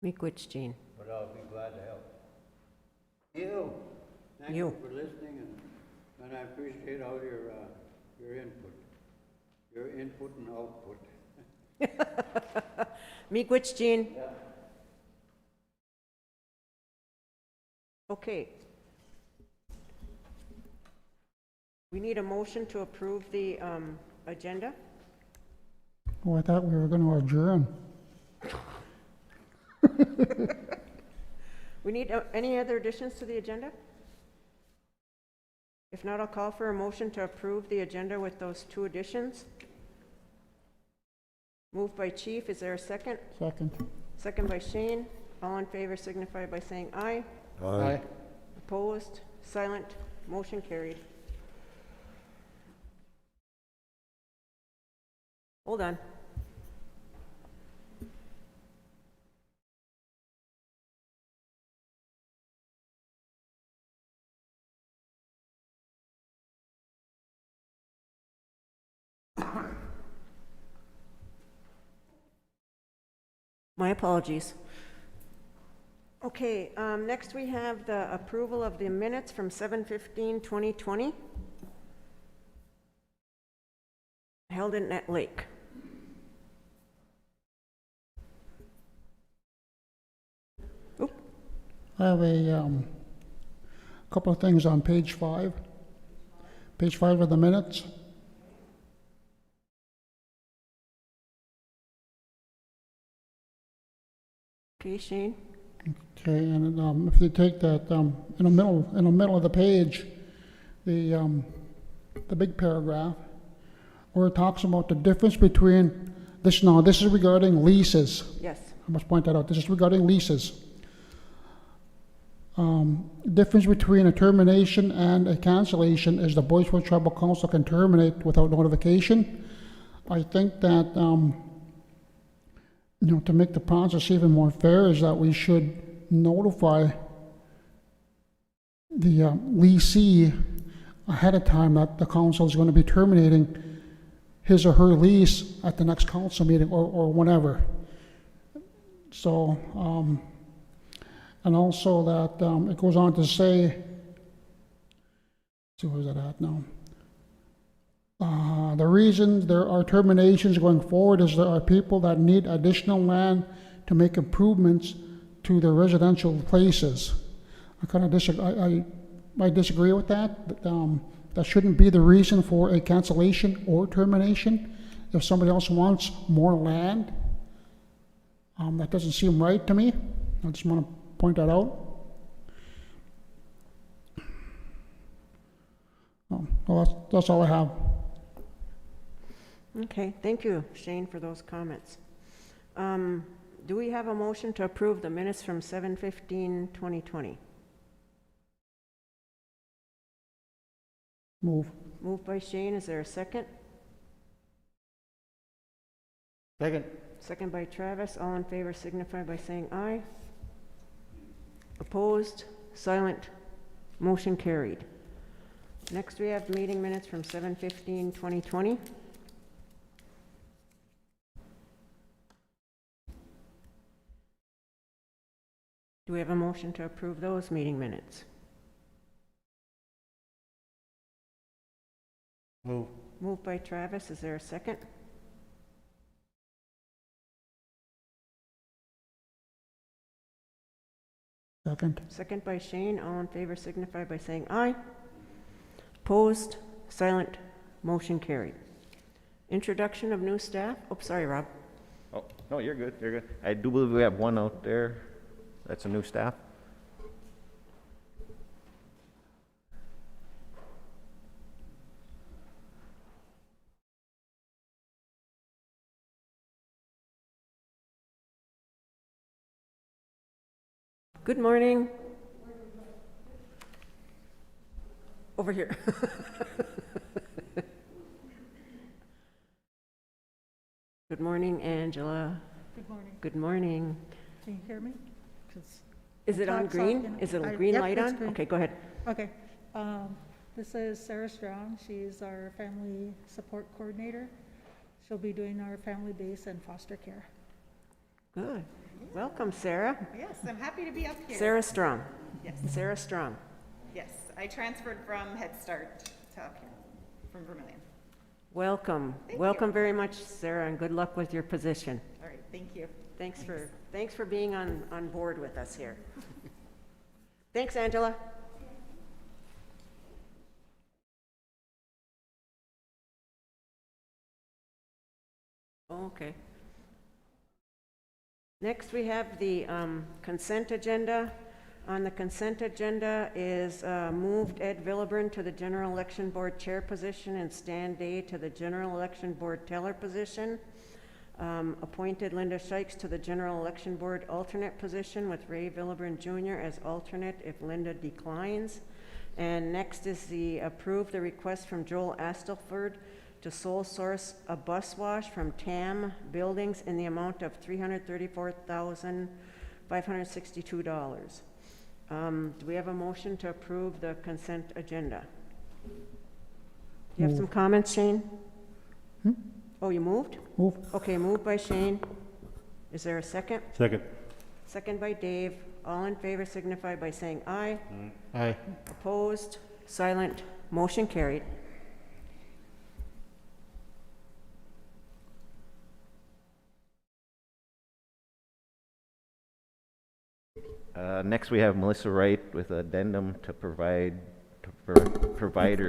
Miigwech, Jean. But I'll be glad to help. You, Thank you for listening, and I appreciate all your input and output. Miigwech, Jean. Yeah. Okay. We need a motion to approve the agenda. Oh, I thought we were gonna adjourn. We need any other additions to the agenda? If not, I'll call for a motion to approve the agenda with those 2 additions. Moved by Chief, is there a second? Second. Second by Shane. All in favor signify by saying aye. Aye. Opposed? Silent? Motion carried. Hold on. My apologies. Okay, next we have the approval of the minutes from 7/15/2020, held in Nett Lake. Oop. I have a couple of things on page 5. Page 5 of the minutes. Okay, Shane. Okay, and if you take that in the middle of the page, the big paragraph, where it talks about the difference between this. Now, this is regarding leases. Yes. I must point that out. This is regarding leases. Difference between a termination and a cancellation is the Bois Tribal Council can terminate without notification. I think that to make the process even more fair is that we should notify the leasee ahead of time that the council is going to be terminating his or her lease at the next council meeting or whenever. So, and also that it goes on to say, see where's that at now? The reason there are terminations going forward is there are people that need additional land to make improvements to their residential places. I kind of disagree. I disagree with that. That shouldn't be the reason for a cancellation or termination. If somebody else wants more land, that doesn't seem right to me. I just want to point that out. Well, that's all I have. Okay, thank you, Shane, for those comments. Do we have a motion to approve the minutes from 7/15/2020? Move. Moved by Shane, is there a second? Second. Second by Travis, all in favor signify by saying aye. Opposed? Silent? Motion carried. Next we have meeting minutes from 7/15/2020. Do we have a motion to approve those meeting minutes? Move. Moved by Travis, is there a second? Second. Second by Shane, all in favor signify by saying aye. Opposed? Silent? Motion carried. Introduction of new staff? Oh, sorry, Rob. Oh, no, you're good, you're good. I do believe we have one out there. That's a new staff. Good morning. Over here. Good morning, Angela. Good morning. Good morning. Can you hear me? 'Cause Is it on talk's green? off, Is it a I- green yep, light it's on? green. Okay, go ahead. Okay. This is Sarah Strong. She's our family support coordinator. She'll be doing our family base and foster care. Good. Welcome, Sarah. Yes, I'm happy to be up here. Sarah Strong. Yes, Sarah Strong. yes. I transferred from Head Start to up here, from Vermillion. Welcome. Thank Welcome you. very much, Sarah, and good luck with your position. All right, thank you. Thanks for being on board with us here. Thanks, Angela. Okay. Next, we have the consent agenda. On the consent agenda is moved Ed Villebrun to the General Election Board Chair position and Stan Day to the General Election Board Teller position. Appointed Linda Shykes to the General Election Board alternate position with Ray Villebrun Jr. as alternate if Linda declines. And next is approve the request from Joel Astleford to sole source a bus wash from TAM Buildings in the amount of $334,562. Do we have a motion to approve the consent agenda? Do you have some comments, Shane? Oh, you moved? Move. Okay, moved by Shane. Is there a second? Second. Second by Dave. All in favor signify by saying aye. Aye. Opposed? Silent? Motion carried. Next, we have Melissa Wright with addendum to provider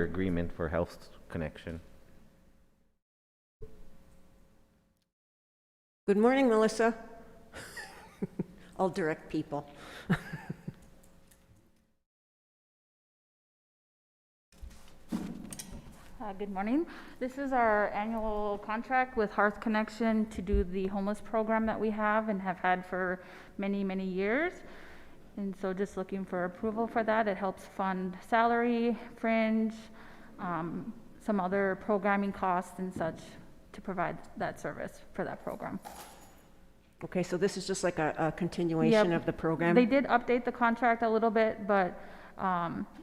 agreement for health connection. Good morning, Melissa. I'll direct people. Good morning. This is our annual contract with Hearth Connection to do the homeless program that we have and have had for many, many years. And so just looking for approval for that. It helps fund salary, fringe, some other programming costs and such to provide that service for that program. Okay, so this is just like a continuation Yep. of the program? They did update the contract a little bit, but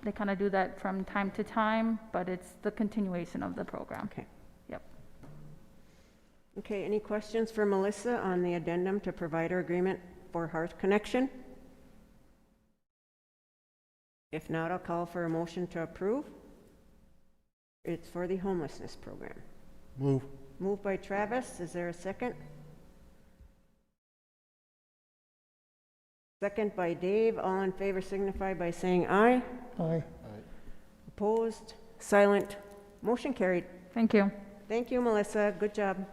they kind of do that from time to time, but it's the continuation of the program. Okay. Yep. Okay, any questions for Melissa on the addendum to provider agreement for Hearth Connection? If not, I'll call for a motion to approve. It's for the homelessness program. Move. Moved by Travis. Is there a second? Second by Dave. All in favor signify by saying aye. Aye. Opposed? Silent? Motion carried. Thank you. Thank you, Melissa. Good job.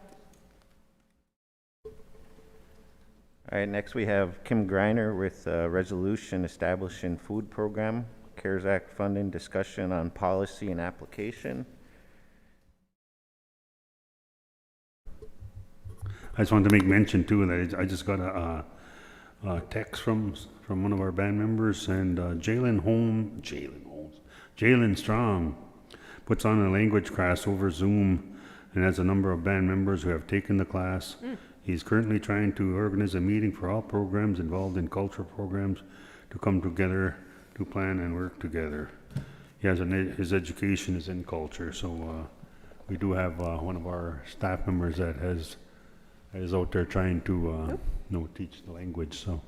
All right, next we have Kim Greiner with resolution establishing food program, CARES Act funding, discussion on policy and application. I just wanted to make mention too that I just got a text from one of our band members, and Jalen Strong puts on a language class over Zoom and has a number of band members who have taken the class. He's currently trying to organize a meeting for all programs involved in cultural programs to come together to plan and work together. He has his education is in culture, so we do have one of our staff members that is out there trying to teach the language. So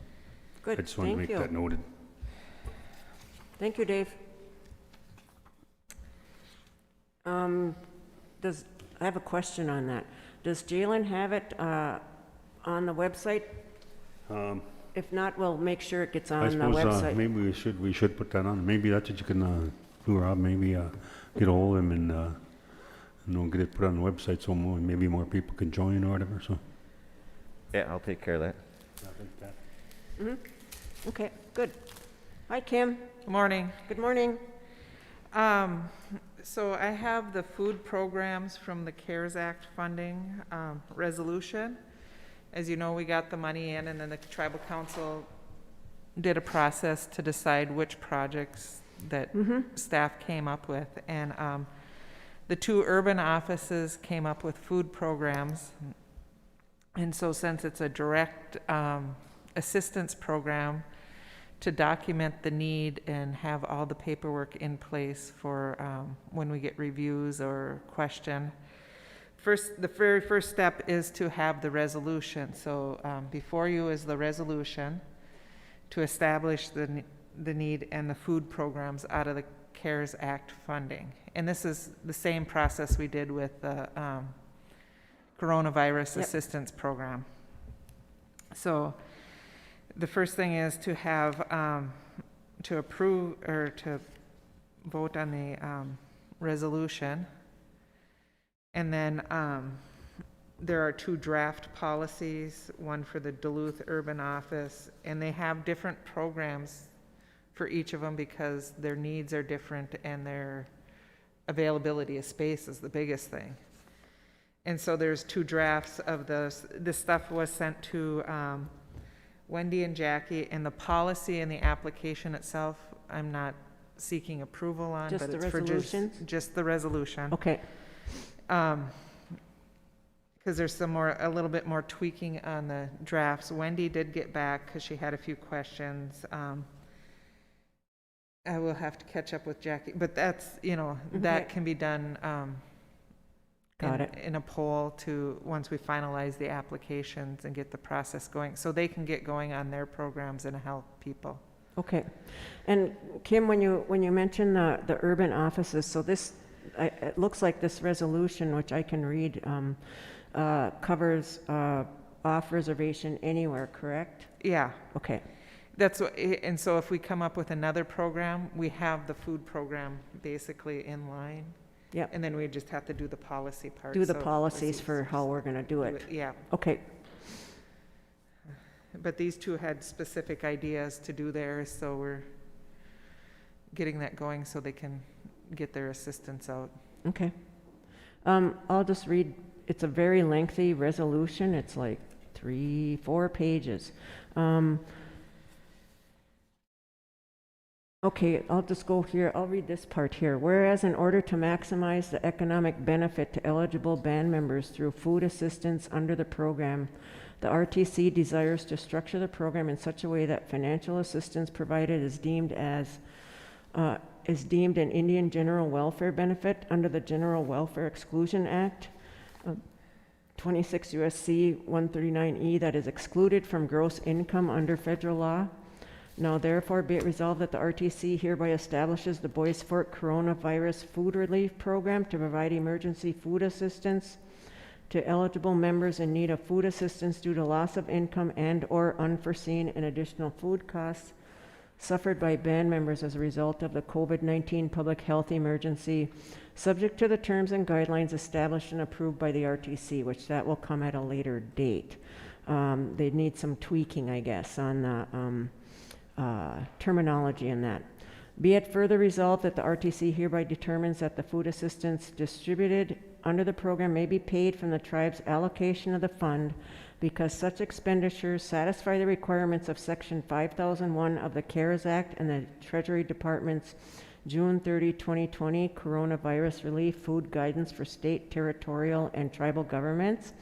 Good. I just want to Thank make you. that noted. Thank you, Dave. I have a question on that. Does Jalen have it on the website? If not, we'll make sure it gets I on the suppose website. maybe we should put that on. Maybe that's what you can do, Rob. Maybe get a hold of him and get it put on the website so maybe more people can join or whatever. So Yeah, I'll take care of that. Okay, good. Hi, Kim. Good morning. Good morning. So I have the food programs from the CARES Act funding resolution. As you know, we got the money in, and then the tribal council did a process to decide which projects that staff came up with. And the two urban offices came up with food programs. And so since it's a direct assistance program, to document the need and have all the paperwork in place for when we get reviews or question. The very first step is to have the resolution. So before you is the resolution to establish the need and the food programs out of the CARES Act funding. And this is the same process we did with the coronavirus assistance program. So the first thing is to have, to approve or to vote on the resolution. And then there are 2 draft policies, one for the Duluth Urban Office, and they have different programs for each of them because their needs are different and their availability of space is the biggest thing. And so there's 2 drafts of those. This stuff was sent to Wendy and Jackie, and the policy and the application itself, I'm not seeking approval on, Just but the it's for resolutions? just the resolution. Okay, Because there's a little bit more tweaking on the drafts. Wendy did get back because she had a few questions. I will have to catch up with Jackie, but that's, that can be done Got it. in a poll once we finalize the applications and get the process going, so they can get going on their programs and help people. okay. And Kim, when you mentioned the urban offices, so this, it looks like this resolution, which I can read, covers off reservation anywhere, correct? Yeah. Okay, That's what, and so if we come up with another program, we have the food program basically in line. Yep. And then we just have to do the policy part. do the so policies this for how we're gonna do it. Yeah, Okay, but these 2 had specific ideas to do theirs, so we're getting that going so they can get their assistance out. okay. I'll just read, it's a very lengthy resolution, it's like 3-4 pages. Okay, I'll just go here, I'll read this part here. Whereas in order to maximize the economic benefit to eligible band members through food assistance under the program, the RTC desires to structure the program in such a way that financial assistance provided is deemed an Indian general welfare benefit under the General Welfare Exclusion Act, 26 U.S.C. 139E, that is excluded from gross income under federal law. Now therefore be it resolved that the RTC hereby establishes the Bois Forte Coronavirus Food Relief Program to provide emergency food assistance to eligible members in need of food assistance due to loss of income and/or unforeseen and additional food costs suffered by band members as a result of the COVID-19 public health emergency, subject to the terms and guidelines established and approved by the RTC, which that will come at a later date. They need some tweaking, I guess, on the terminology in that. Be it further resolved that the RTC hereby determines that the food assistance distributed under the program may be paid from the tribe's allocation of the fund because such expenditures satisfy the requirements of Section 5001 of the CARES Act and the Treasury Department's June 30, 2020 Coronavirus Relief Food Guidance for state, territorial, and tribal governments.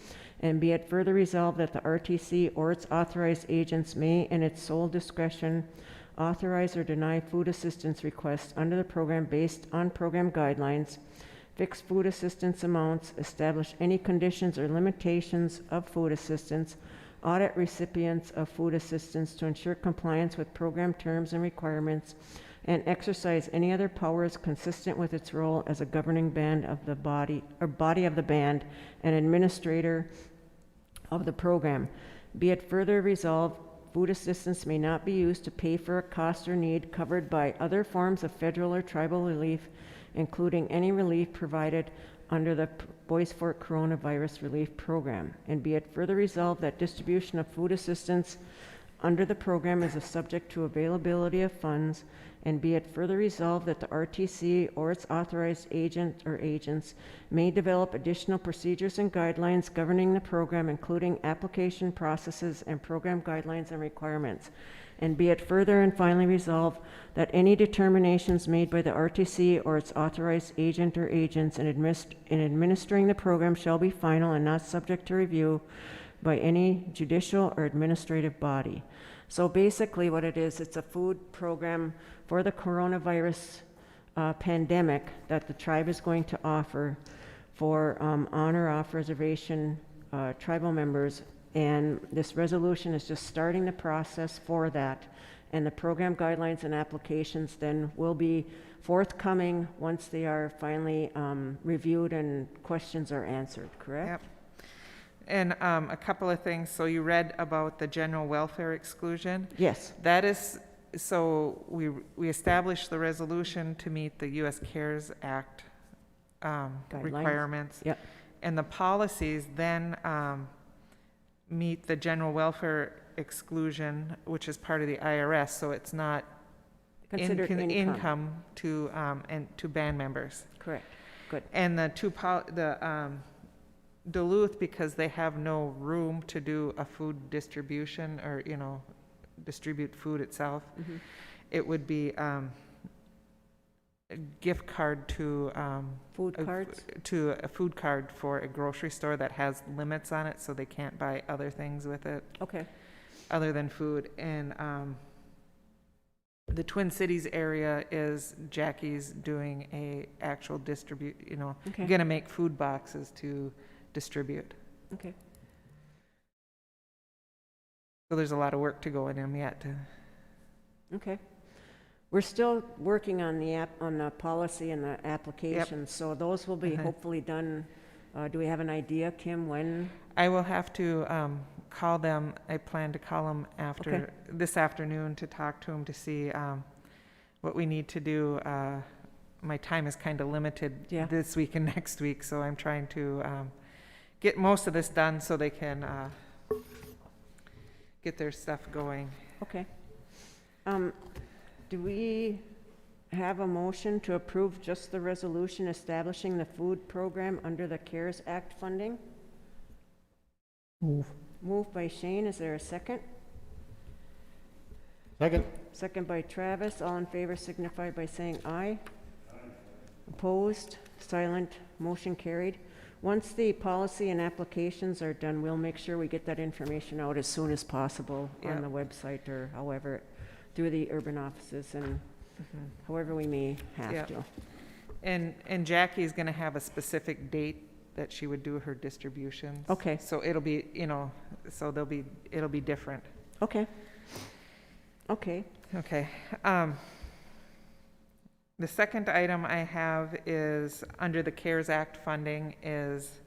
And be it further resolved that the RTC or its authorized agents may, in its sole discretion, authorize or deny food assistance requests under the program based on program guidelines, fix food assistance amounts, establish any conditions or limitations of food assistance, audit recipients of food assistance to ensure compliance with program terms and requirements, and exercise any other powers consistent with its role as a governing band of the body of the band and administrator of the program. Be it further resolved, food assistance may not be used to pay for a cost or need covered by other forms of federal or tribal relief, including any relief provided under the Bois Forte Coronavirus Relief Program. And be it further resolved that distribution of food assistance under the program is a subject to availability of funds, and be it further resolved that the RTC or its authorized agent or agents may develop additional procedures and guidelines governing the program, including application processes and program guidelines and requirements. And be it further and finally resolved that any determinations made by the RTC or its authorized agent or agents in administering the program shall be final and not subject to review by any judicial or administrative body. So basically what it is, it's a food program for the coronavirus pandemic that the tribe is going to offer for on or off reservation tribal members. And this resolution is just starting the process for that. and the program guidelines and applications then will be forthcoming once they are finally reviewed and questions are answered, correct? Yep. And a couple of things. So you read about the general welfare exclusion. Yes. That is, so we established the resolution to meet the U.S. CARES Act Guidelines. requirements. Yep. And the policies then meet the general welfare exclusion, which is part of the IRS, so it's not Considered income. to and to band members. Correct. Good. And the Duluth, because they have no room to do a food distribution or, you know, distribute food itself, Mhm. it would be a gift card to Food cards? to a food card for a grocery store that has limits on it, so they can't buy other things with it Okay. other than food. And the Twin Cities area is Jackie's doing a actual Okay. gonna make food boxes to distribute. Okay. So there's a lot of work to go in them yet. Okay. We're still working on the policy and the application, so those will be Uh-huh. hopefully done. Do we have an idea, Kim, when? I will have to call them. I plan to call them Okay. this afternoon to talk to them to see what we need to do. My time is kind of limited Yeah. this week and next week, so I'm trying to get most of this done so they can get their stuff going. Okay. Do we have a motion to approve just the resolution establishing the food program under the CARES Act funding? Move. Moved by Shane, is there a second? Second. Second by Travis, all in favor signify by saying aye. Opposed, silent, motion carried. Once the policy and applications are done, we'll make sure we get that information out as soon as possible Yeah. on the website or however, through the urban offices and however we may have Yeah. to. And Jackie's going to have a specific date that she would do her distributions. Okay. So it'll be, it'll be different. Okay. Okay. Okay. The second item I have is, under the CARES Act funding, is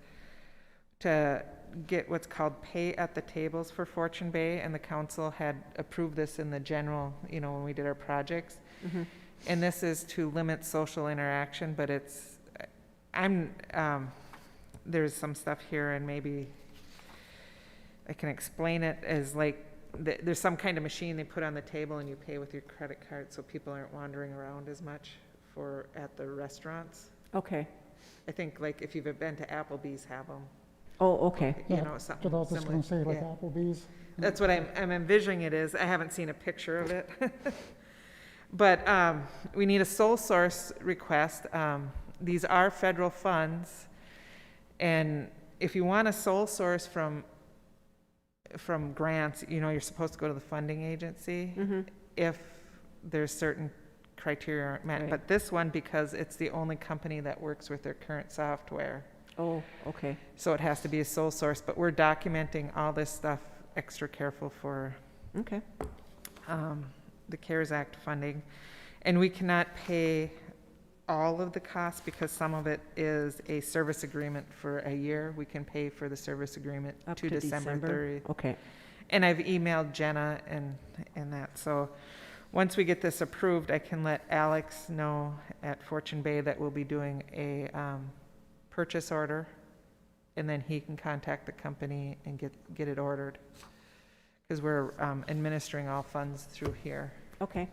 to get what's called pay at the tables for Fortune Bay, and the council had approved this in the general, when we did our projects. Mhm. And this is to limit social interaction, but there's some stuff here, and maybe I can explain it as like, there's some kind of machine they put on the table and you pay with your credit card, so people aren't wandering around as much at the restaurants. Okay. I think like if you've been to Applebee's, have them, Oh, okay. Yeah, something That's what I was just similar. gonna say, like Yeah. Applebee's. That's what I'm envisioning it is. I haven't seen a picture of it. But we need a sole source request. These are federal funds. And if you want a sole source from grants, you're supposed to go to the funding agency Mhm. if there's certain criteria aren't met. Right. But this one, because it's the only company that works with their current software, Oh, okay. so it has to be a sole source. But we're documenting all this stuff extra careful for Okay. the CARES Act funding. And we cannot pay all of the costs because some of it is a service agreement for a year. We can pay for the service agreement Up to December 30th. Okay. And I've emailed Jenna and that. So once we get this approved, I can let Alex know at Fortune Bay that we'll be doing a purchase order, and then he can contact the company and get it ordered, because we're administering all funds through here. Okay.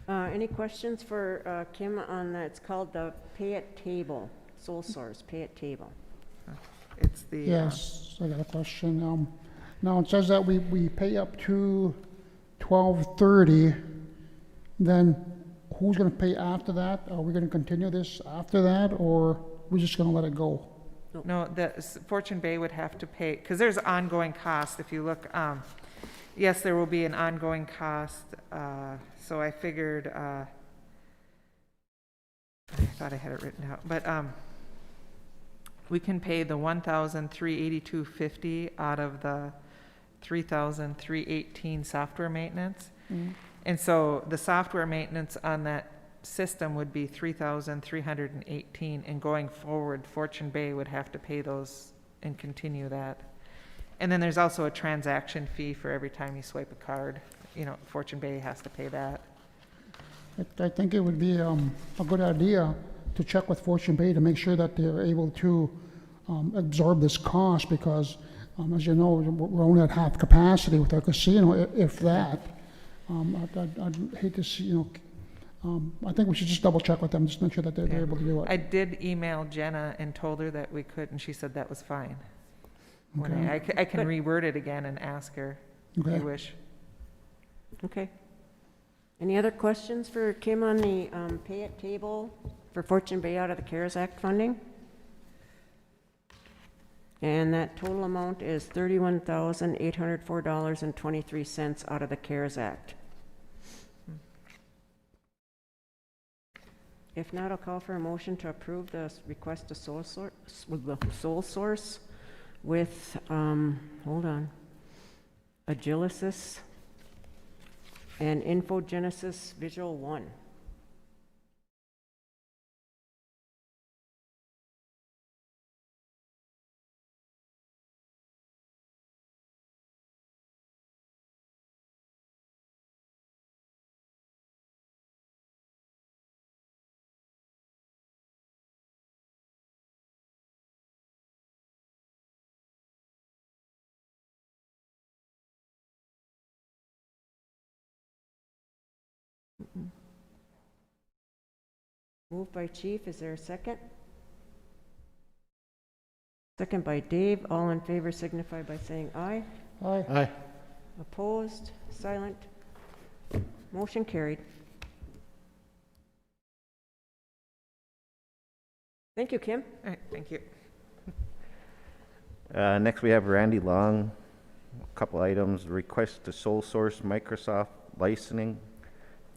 Any questions for Kim on that? It's called the pay at table, sole source, pay at table. It's the Yes, I got a question. Now it says that we pay up to 12/30, then who's gonna pay after that? Are we gonna continue this after that, or we're just gonna let it go? No, Fortune Bay would have to pay, because there's ongoing cost. If you look, yes, there will be an ongoing cost. So I figured, I thought I had it written out, but we can pay the $1,382.50 out of the $3,318 software maintenance. And so the software maintenance on that system would be $3,318, and going forward, Fortune Bay would have to pay those and continue that. And then there's also a transaction fee for every time you swipe a card. You know, Fortune Bay has to pay that. I think it would be a good idea to check with Fortune Bay to make sure that they're able to absorb this cost, because as you know, we're only at half capacity with our casino, if that. I'd hate to see, I think we should just double check with them, just make sure that they're Yeah. able to do it. I did email Jenna and told her that we could, and she said that was fine. When I can reword it again and ask her if Okay. you wish. Okay. Any other questions for Kim on the pay it table for Fortune Bay out of the CARES Act funding? And that total amount is $31,804.23 out of the CARES Act. If not, I'll call for a motion to approve the request to sole source with, hold on, Agilicis and Infogenesis Visual One. Moved by Chief, is there a second? Second by Dave, all in favor signify by saying aye. Aye. Aye. Opposed, silent, motion carried. Thank you, Kim. All right, thank you. Next, we have Randy Long. A couple items. Request to sole source Microsoft licensing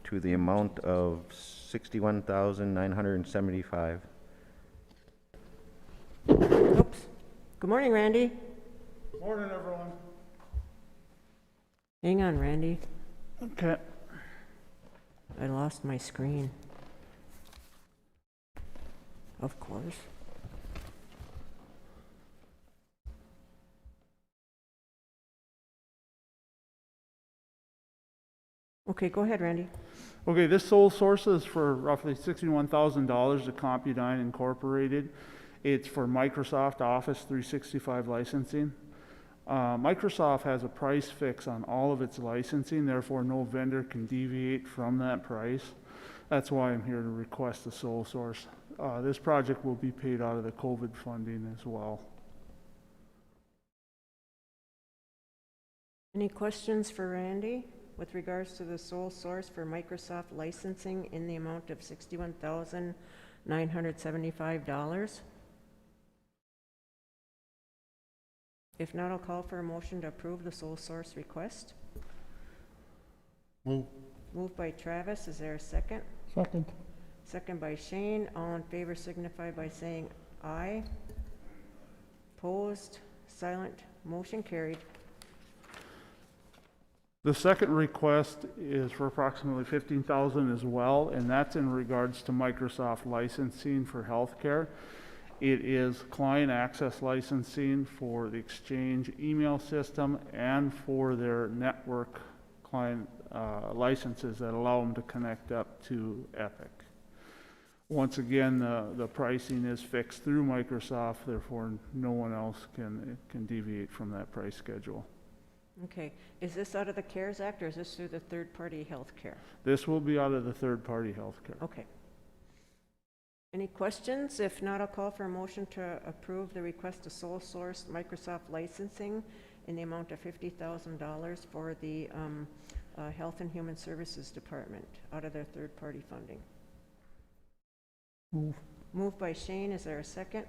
to the amount of $61,975. Oops. Good morning, Randy. Morning, everyone. Hang on, Randy. Okay. I lost my screen. Of course. Okay, go ahead, Randy. Okay, this sole source is for roughly $61,000 to Compudyne Incorporated. It's for Microsoft Office 365 licensing. Microsoft has a price fix on all of its licensing, therefore no vendor can deviate from that price. That's why I'm here to request a sole source. This project will be paid out of the COVID funding as well. Any questions for Randy with regards to the sole source for Microsoft licensing in the amount of $61,975? If not, I'll call for a motion to approve the sole source request. Move. Moved by Travis, is there a second? Second. Second by Shane, all in favor signify by saying aye. Opposed, silent, motion carried. The second request is for approximately $15,000 as well, and that's in regards to Microsoft licensing for healthcare. It is client access licensing for the Exchange email system and for their network client licenses that allow them to connect up to Epic. Once again, the pricing is fixed through Microsoft, therefore no one else can deviate from that price schedule. Okay, is this out of the CARES Act or is this through the third-party health care? This will be out of the third-party healthcare. Okay. Any questions? If not, I'll call for a motion to approve the request to sole source Microsoft licensing in the amount of $50,000 for the Health and Human Services Department out of their third-party funding. Move. Moved by Shane, is there a second?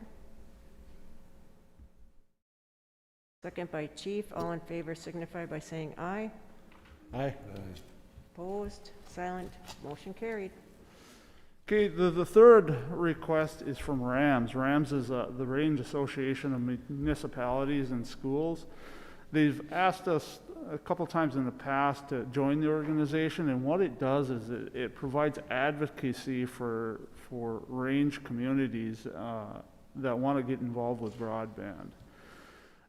Second by Chief, all in favor signify by saying aye. Aye. Opposed, silent, motion carried. Okay, the third request is from RAMS. RAMS is the Range Association of Municipalities and Schools. They've asked us a couple times in the past to join the organization, and what it does is it provides advocacy for range communities that want to get involved with broadband.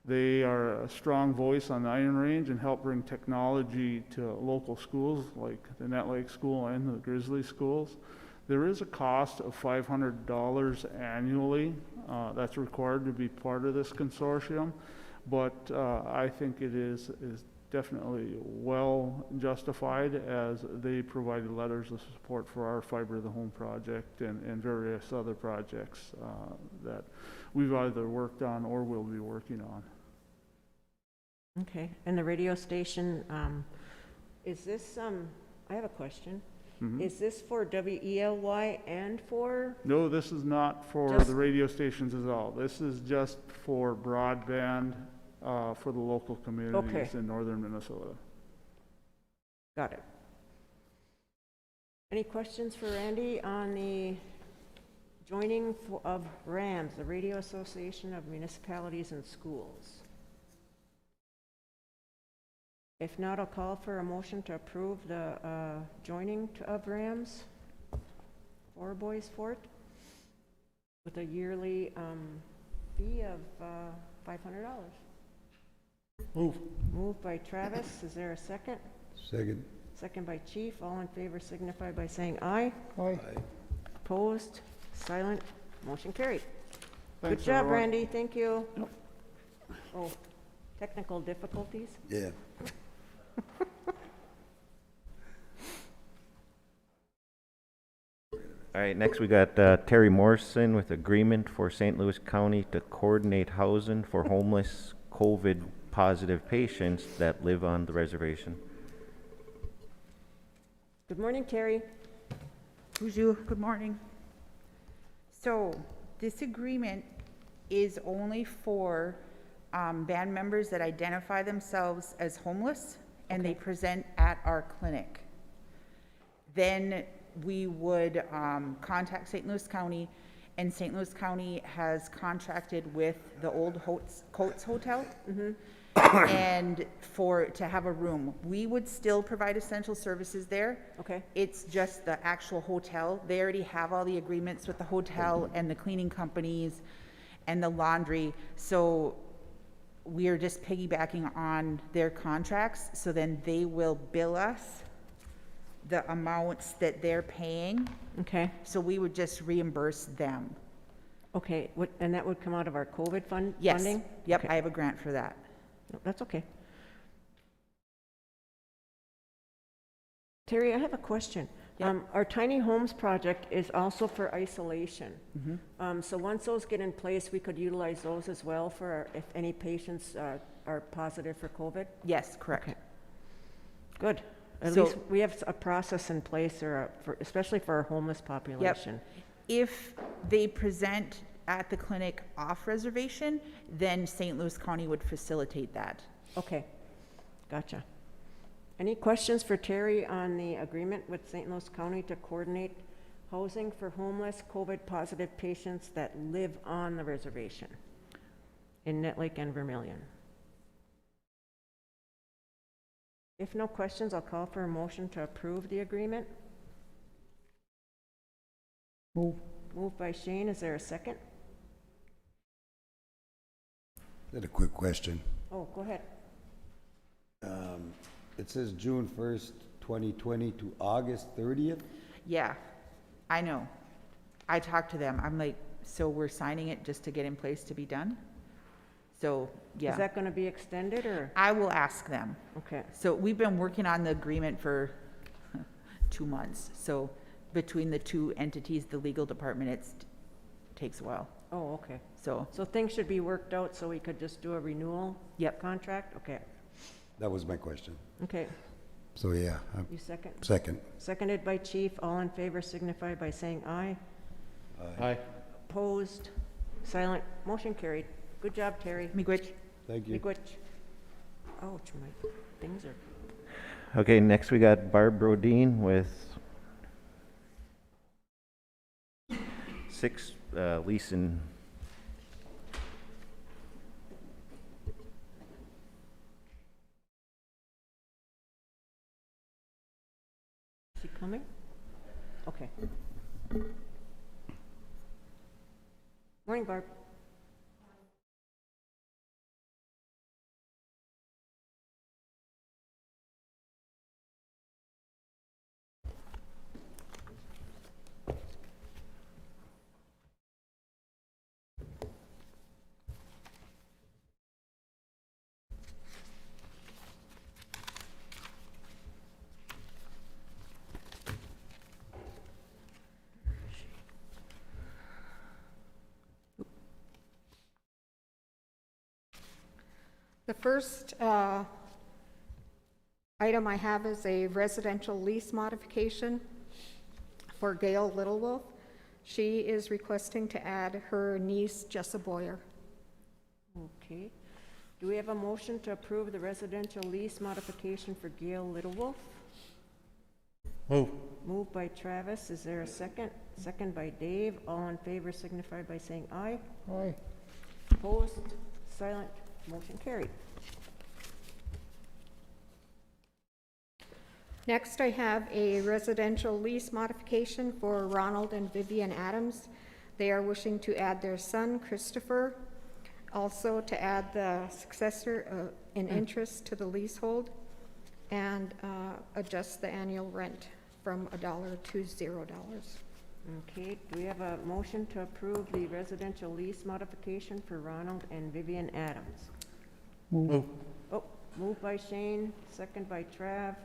They are a strong voice on the Iron Range and help bring technology to local schools like the Nett Lake School and the Grizzly schools. There is a cost of $500 annually that's required to be part of this consortium, but I think it is definitely well justified, as they provided letters of support for our Fiber to the Home project and various other projects that we've either worked on or will be working on. Okay, and the radio station, is this, I have a question. Is this for WELY and for? No, this is not for Just- the radio stations at all. This is just for broadband for the local communities in northern Minnesota. Got it. Any questions for Randy on the joining of RAMS, the Radio Association of Municipalities and Schools? If not, I'll call for a motion to approve the joining of RAMS for Bois Forte with a yearly fee of $500. Moved by Travis. Is there a second? Second. Second by Chief. All in favor signify by saying aye. Aye. Opposed? Silent? Motion carried. Thanks, Good job, everyone. Randy. Thank you. Oh, technical difficulties? Yeah. All right, next we got Terry Morrison with agreement for St. Louis County to coordinate housing for homeless COVID-positive patients that live on the reservation. Good morning, Terry. Bonjour, good morning. So this agreement is only for band members that identify themselves as homeless and they present at our clinic. Then we would contact St. Louis County, and St. Louis County has contracted with the old Coates Hotel and to have a room. We would still provide essential services there. Okay. It's just the actual hotel. They already have all the agreements with the hotel and the cleaning companies and the laundry. So we are just piggybacking on their contracts. So then they will bill us the amounts that they're paying. Okay. So we would just reimburse them. Okay, and that would come out of our COVID funding? Yes. Yep, Okay. I have a grant for that. No, that's okay. Terry, I have a question. Yep. Our tiny homes project is also for isolation. So once those get in place, we could utilize those as well for if any patients are positive for COVID? Yes, correct. Okay. Good. At So- least we have a process in place, especially for our homeless population. If they present at the clinic off reservation, then St. Louis County would facilitate that. Okay, gotcha. Any questions for Terry on the agreement with St. Louis County to coordinate housing for homeless COVID-positive patients that live on the reservation in Nett Lake and Vermilion? If no questions, I'll call for a motion to approve the agreement. Move. Moved by Shane. Is there a second? Got a quick question. Oh, go ahead. It says June 1st, 2020 to August 30th? Yeah, I know. I talked to them. I'm like, so we're signing it just to get in place to be done? So, yeah. Is that going to be extended or? I will ask them. Okay. So we've been working on the agreement for 2 months. So between the two entities, the legal department, it takes a while. Oh, okay. So, So things should be worked out so we could just do a renewal? Yep. Contract? Okay. That was my question. Okay. So, yeah, You second? second. Seconded by Chief. All in favor signify by saying aye. Aye. Opposed? Silent? Motion carried. Good job, Terry. miigwech. Thank you. Miigwech. Ouch, my things are... Okay, next we got Barb Brodeen with 6 Lease and coming? Okay. Morning, Barb. The first item I have is a residential lease modification for Gail Littlewolf. She is requesting to add her niece, Jessa Boyer. Okay. Do we have a motion to approve the residential lease modification for Gail Littlewolf? Move. Moved by Travis. Is there a second? Second by Dave. All in favor signify by saying aye. Aye. Opposed? Silent? Motion carried. Next, I have a residential lease modification for Ronald and Vivian Adams. They are wishing to add their son, Christopher, also to add the successor in interest to the leasehold, and adjust the annual rent from $1 to $0. Okay, do we have a motion to approve the residential lease modification for Ronald and Vivian Adams? Move. Oh, moved by Shane, second by Trav.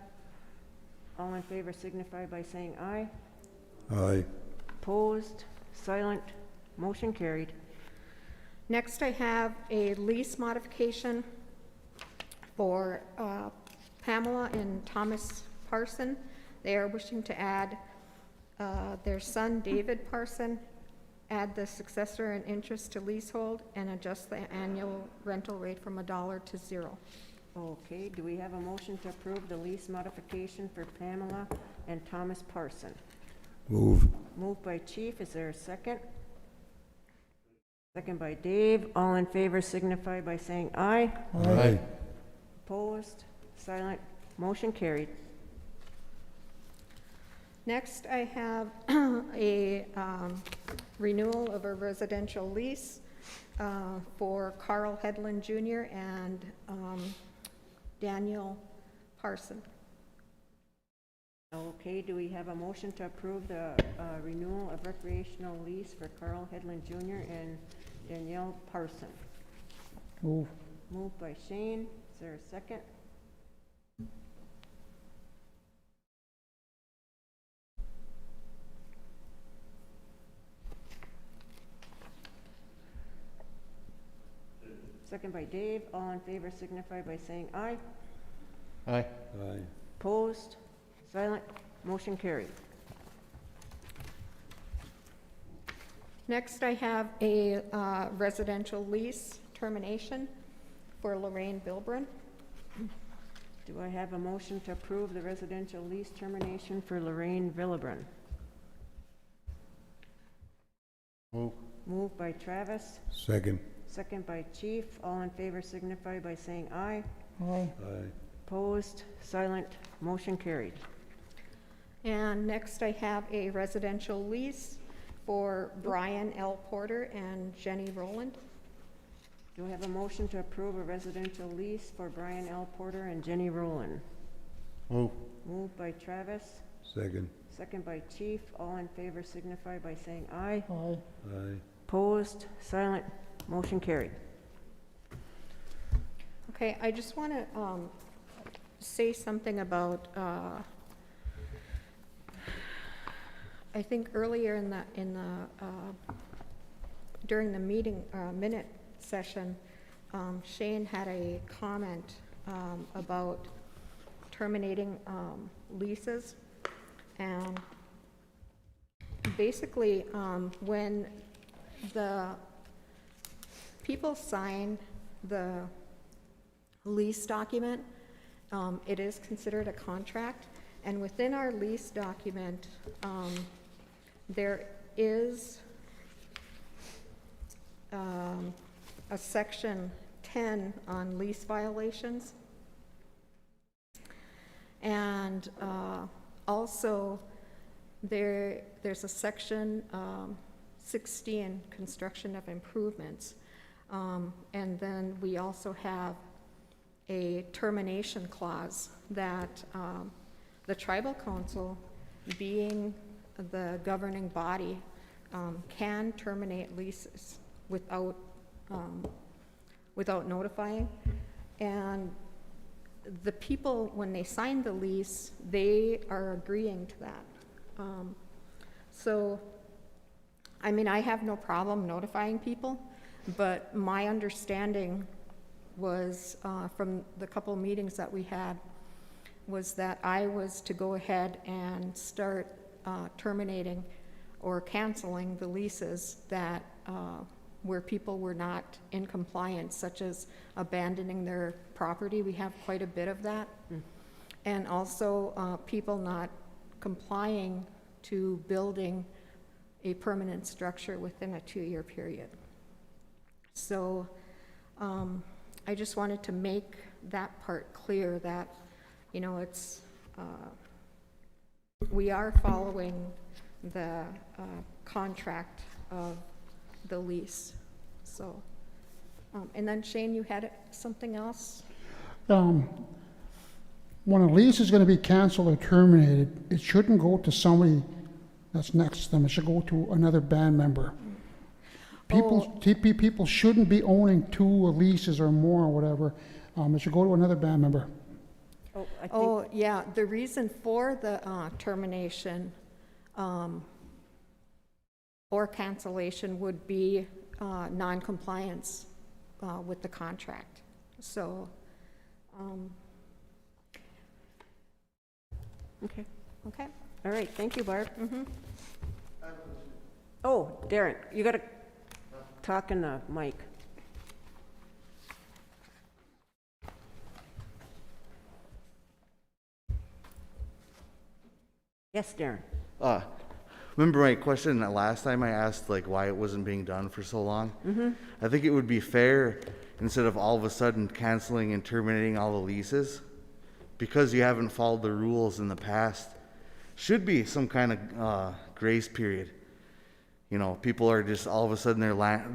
All in favor signify by saying aye. Aye. Opposed? Silent? Motion carried. Next, I have a lease modification for Pamela and Thomas Parson. They are wishing to add their son, David Parson, add the successor in interest to leasehold, and adjust the annual rental rate from $1 to $0. Okay, do we have a motion to approve the lease modification for Pamela and Thomas Parson? Move. Moved by Chief, is there a second? Second by Dave. All in favor signify by saying aye. Aye. Opposed? Silent? Motion carried. Next, I have a renewal of a residential lease for Carl Hedlund Jr. and Daniel Parson. Okay, do we have a motion to approve the renewal of recreational lease for Carl Hedlund Jr. and Danielle Parson? Move. Moved by Shane. Is there a second? Second by Dave. All in favor signify by saying aye. Aye. Aye. Opposed? Silent? Motion carried. Next, I have a residential lease termination for Lorraine Villebrun. Do I have a motion to approve the residential lease termination for Lorraine Villebrun? Move. Moved by Travis, Second. second by Chief. All in favor signify by saying aye. Aye. Aye. Opposed? Silent? Motion carried. And next, I have a residential lease for Brian L. Porter and Jenny Rowland. Do I have a motion to approve a residential lease for Brian L. Porter and Jenny Rowland? Move. Moved by Travis, Second. second by Chief. All in favor signify by saying aye. Aye. Aye. Opposed? Silent? Motion carried. Okay, I just want to say something about, I think earlier during the meeting minute session, Shane had a comment about terminating leases. And basically, when the people sign the lease document, it is considered a contract. And within our lease document, there is a section 10 on lease violations. And also there's a section 16, construction of improvements. And then we also have a termination clause that the tribal council, being the governing body, can terminate leases without notifying. And the people, when they sign the lease, they are agreeing to that. So, I mean, I have no problem notifying people, but my understanding was, from the couple of meetings that we had, was that I was to go ahead and start terminating or canceling the leases that where people were not in compliance, such as abandoning their property. We have quite a bit of that. And also people not complying to building a permanent structure within a 2-year period. So I just wanted to make that part clear that, you know, it's, we are following the contract of the lease. So, and then Shane, you had something else? When a lease is going to be canceled or terminated, it shouldn't go to somebody that's next to them. It should go to another band member. People shouldn't be owning 2 leases or more or whatever. It should go to another band member. Yeah, the reason for the termination or cancellation would be non-compliance with the contract. So, Okay. okay. All right, thank you, Barb. Oh, Darren, you gotta talk in the mic. Yes, Darren. Remember my question that last time I asked, like, why it wasn't being done for so long? I think it would be fair, instead of all of a sudden canceling and terminating all the leases, because you haven't followed the rules in the past, should be some kind of grace period. You know, people are just all of a sudden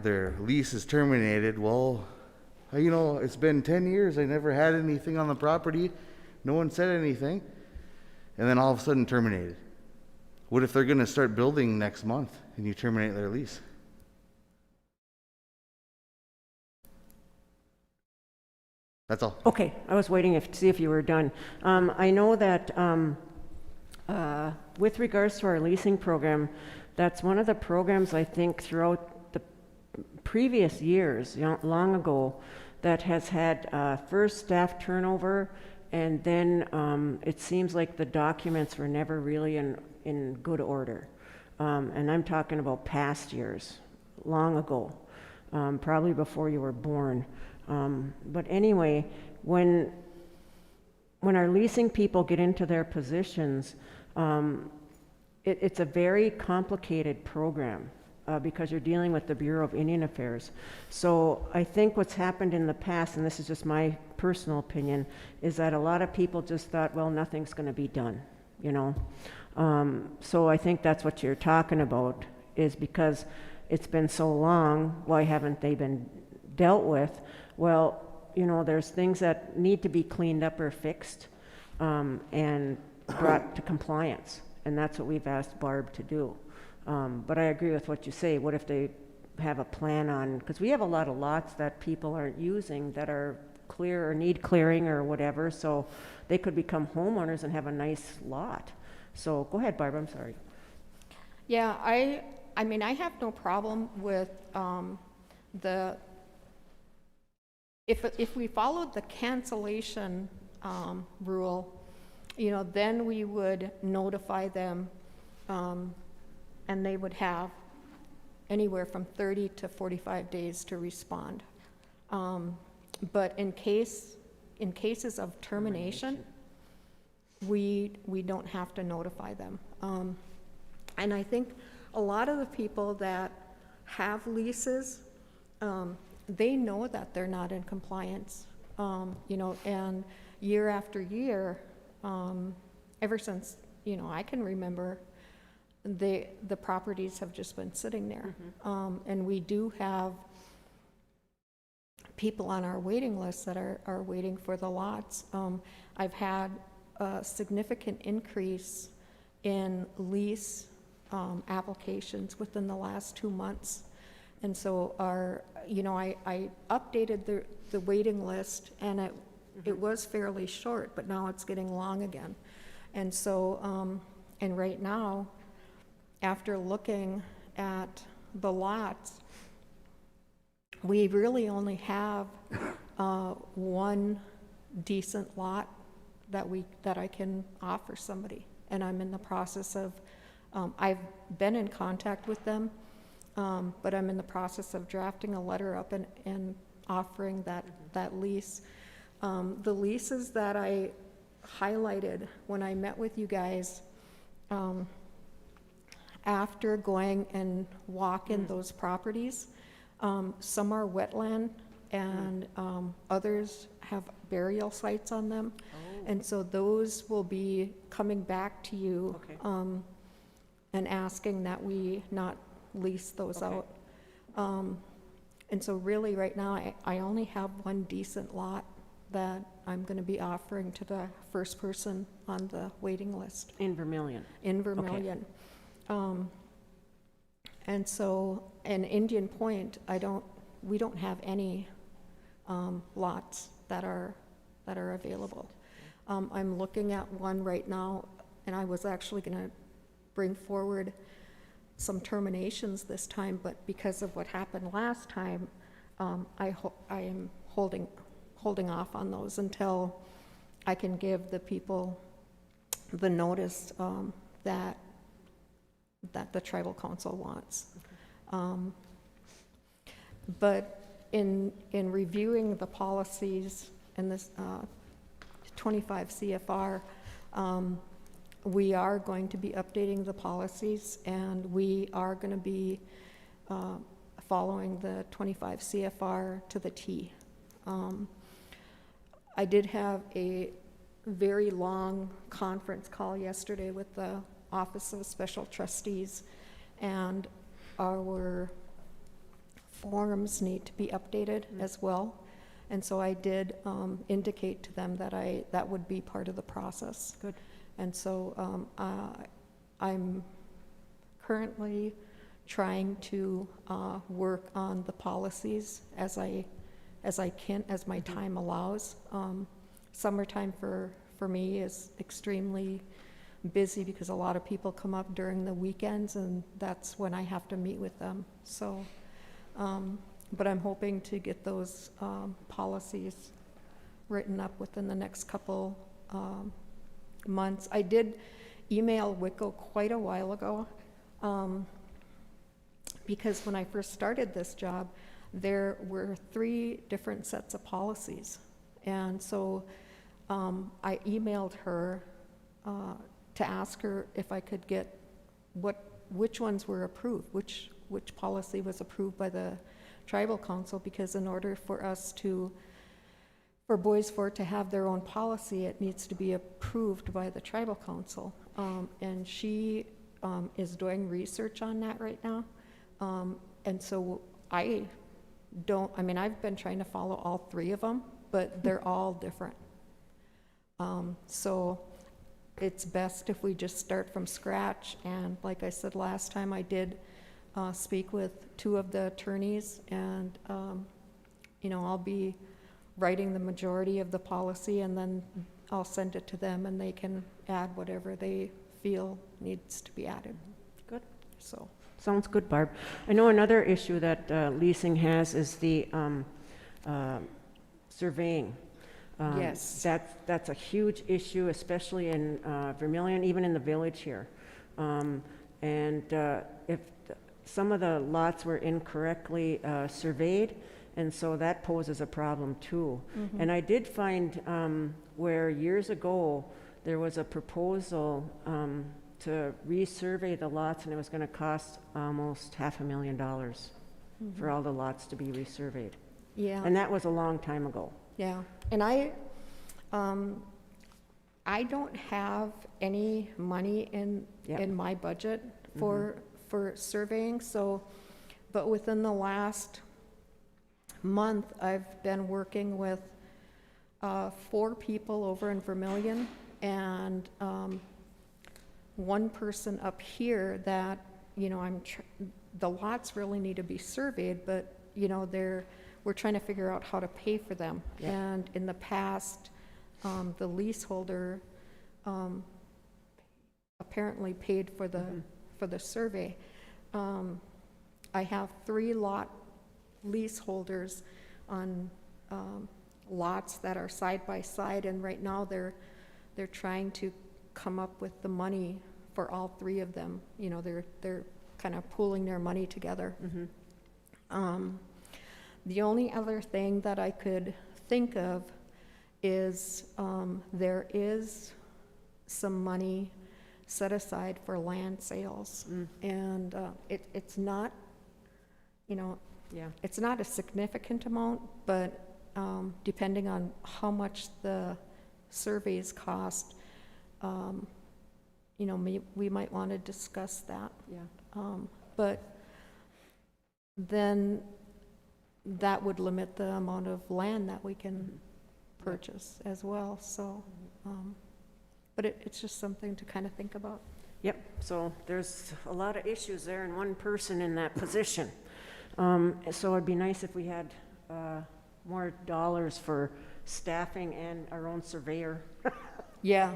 their lease is terminated. Well, you know, it's been 10 years. I never had anything on the property. No one said anything. And then all of a sudden terminated. What if they're going to start building next month and you terminate their lease? That's all. Okay, I was waiting to see if you were done. I know that with regards to our leasing program, that's one of the programs I think throughout the previous years, long ago, that has had first staff turnover, and then it seems like the documents were never really in good order. And I'm talking about past years, long ago, probably before you were born. But anyway, when our leasing people get into their positions, it's a very complicated program because you're dealing with the Bureau of Indian Affairs. So I think what's happened in the past, and this is just my personal opinion, is that a lot of people just thought, well, nothing's going to be done, you know. So I think that's what you're talking about, is because it's been so long, why haven't they been dealt with? Well, you know, there's things that need to be cleaned up or fixed and brought to compliance, and that's what we've asked Barb to do. But I agree with what you say. What if they have a plan on, because we have a lot of lots that people aren't using that are clear or need clearing or whatever, so they could become homeowners and have a nice lot. So go ahead, Barb, I'm sorry. Yeah, I mean, I have no problem with if we followed the cancellation rule, you know, then we would notify them, and they would have anywhere from 30 to 45 days to respond. But in cases of termination, we don't have to notify them. And I think a lot of the people that have leases, they know that they're not in compliance, you know, and year after year, ever since, you know, I can remember, the properties have just been sitting there. And we do have people on our waiting list that are waiting for the lots. I've had a significant increase in lease applications within the last 2 months. And so I updated the waiting list, and it was fairly short, but now it's getting long again. And so, and right now, after looking at the lots, we really only have one decent lot that I can offer somebody. And I'm in the process of, I've been in contact with them, but I'm in the process of drafting a letter up and offering that lease. The leases that I highlighted when I met with you guys, after going and walking those properties, some are wetland and others have burial sites on them. And so those will be coming back to you and asking that we not lease those out. And so really right now, I only have one decent lot that I'm going to be offering to the first person on the waiting list. In Vermilion? In Vermilion. And so, in Indian Point, we don't have any lots that are available. I'm looking at one right now, and I was actually going to bring forward some terminations this time, but because of what happened last time, I am holding off on those until I can give the people the notice that the tribal council wants. But in reviewing the policies in this 25 CFR, we are going to be updating the policies, and we are going to be following the 25 CFR to the T. I did have a very long conference call yesterday with the Office of Special Trustees, and our forms need to be updated as well. And so I did indicate to them that that would be part of the process. Good. And so I'm currently trying to work on the policies as I can, as my time allows. Summertime for me is extremely busy because a lot of people come up during the weekends, and that's when I have to meet with them. So, but I'm hoping to get those policies written up within the next couple months. I did email WICO quite a while ago, because when I first started this job, there were 3 different sets of policies. And so I emailed her to ask her if I could get which ones were approved, which policy was approved by the tribal council, because in order for us for Bois Forte to have their own policy, it needs to be approved by the tribal council. And she is doing research on that right now. And so I've been trying to follow all 3 of them, but they're all different. So it's best if we just start from scratch. And like I said last time, I did speak with 2 of the attorneys, and I'll be writing the majority of the policy, and then I'll send it to them, and they can add whatever they feel needs to be added. Good. So. Sounds good, Barb. I know another issue that leasing has is the surveying. Yes. That's a huge issue, especially in Vermilion, even in the village here. If some of the lots were incorrectly surveyed, and so that poses a problem too. Mm-hmm. And I did find where years ago there was a proposal to resurvey the lots, and it was going to cost almost $500,000 for all the lots to be resurveyed. Yeah. And that was a long time ago. Yeah, and I don't have any money in my budget for surveying, so, but within the last month, I've been working with 4 people over in Vermilion and one person up here that, you know, the lots really need to be surveyed, but, you know, we're trying to figure out how to pay for them. Yeah. And in the past, the leaseholder apparently paid for the survey. I have 3 lot leaseholders on lots that are side by side, and right now they're trying to come up with the money for all 3 of them. You know, they're kind of pooling their money together. The only other thing that I could think of is there is some money set aside for land sales, and it's not, you know, it's not a significant amount, but depending on how much the surveys cost, you know, we might want to discuss that. But then that would limit the amount of land that we can purchase as well. So, but it's just something to kind of think about. Yep, so there's a lot of issues there and one person in that position. So it'd be nice if we had more dollars for staffing and our own surveyor. Yeah.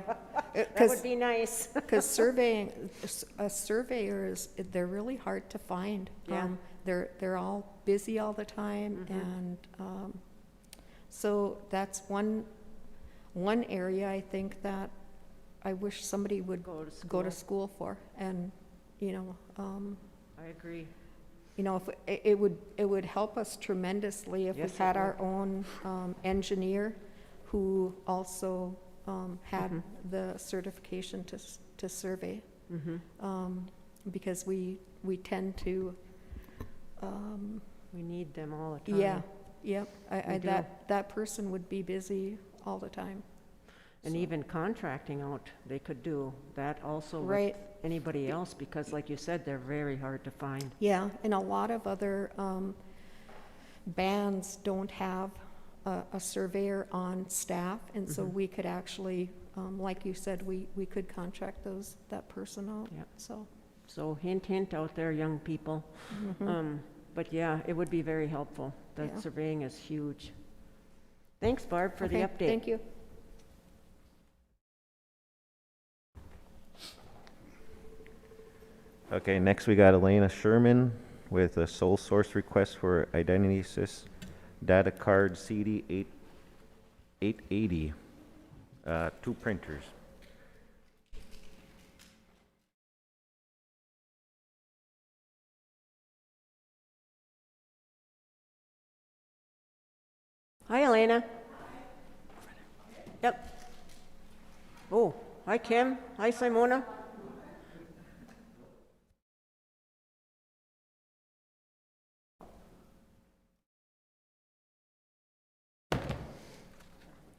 That would be nice. Because surveying, a surveyor they're really hard to find. Yeah. They're all busy all the time, and so that's one area I think that I wish somebody would go to school for, and you know. I agree. You know, if it would help us tremendously if we had our own engineer who also had the certification to survey, because we tend to. We need them all the time. Yeah, yep. That person would be busy all the time. And even contracting out, they could do that also Right. with anybody else, because like you said, they're very hard to find. Yeah, and a lot of other bands don't have a surveyor on staff, and so we could actually, like you said, we could contract that person out. Yeah. So hint out there, young people. But yeah, it would be very helpful. The surveying is huge. Thanks, Barb, for the update. Thank you. Okay, next we got Elena Sherman with a sole source request for Identity Sys data card CD 880, 2 printers. Hi, Elena. Yep. Oh, hi, Kim. Hi, Simona.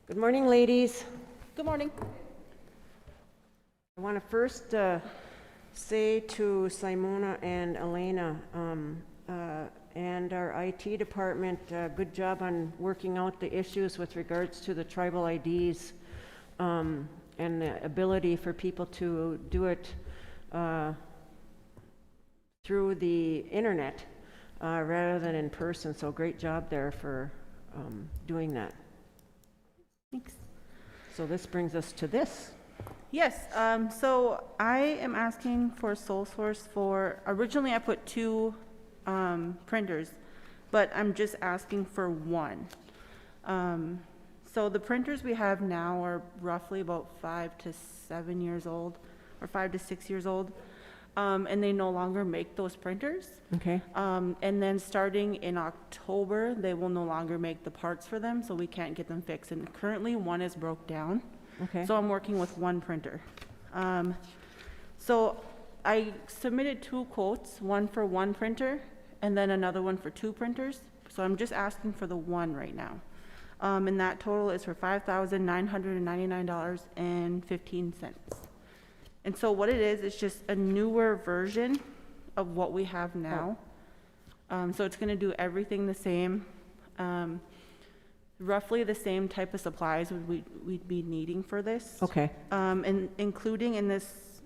Good morning, ladies. Good morning. I want to first say to Simona and Elena and our IT department, good job on working out the issues with regards to the tribal IDs and the ability for people to do it through the internet rather than in person. So great job there for doing that. Thanks. So this brings us to this. Yes, so I am asking for sole source for, originally I put 2 printers, but I'm just asking for 1. So the printers we have now are roughly about 5 to 7 years old, or 5 to 6 years old, and they no longer make those printers. Okay. And then starting in October, they will no longer make the parts for them, so we can't get them fixed. And currently, 1 is broke down. Okay. So I'm working with 1 printer. So I submitted 2 quotes, one for 1 printer and then another one for 2 printers. So I'm just asking for the 1 right now. And that total is for $5,999.15. And so what it is, it's just a newer version of what we have now. So it's gonna do everything the same. Roughly the same type of supplies we'd be needing for this. Okay. And including in this,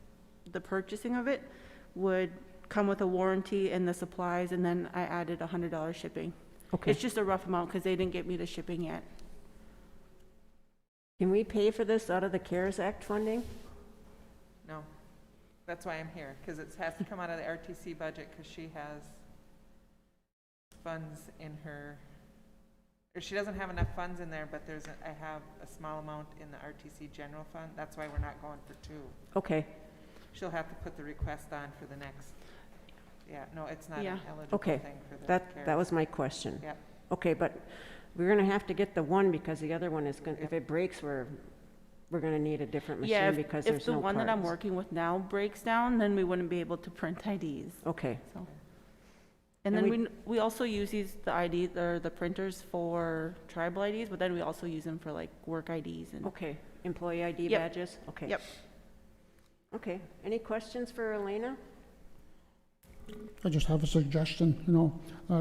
the purchasing of it would come with a warranty and the supplies, and then I added $100 shipping. Okay. It's just a rough amount because they didn't get me the shipping yet. Can we pay for this out of the CARES Act funding? No, that's why I'm here, because it has to come out of the RTC budget, because she has funds in her, or she doesn't have enough funds in there, but I have a small amount in the RTC general fund. That's why we're not going for 2. Okay. She'll have to put the request on for the next, no, it's not an eligible Okay. thing for the That CARES. was my question. Yep. Okay, but we're gonna have to get the one because the other one is gonna, if it breaks, we're gonna need a different Yeah, machine because if there's the no one that I'm parts. working with now breaks down, then we wouldn't be able to print IDs. Okay. So. And And then we also use the printers for tribal IDs, but then we also use them for like work IDs and. Okay, employee ID Yep. badges? Okay. Yep. Okay, any questions for Elena? I just have a suggestion, you know,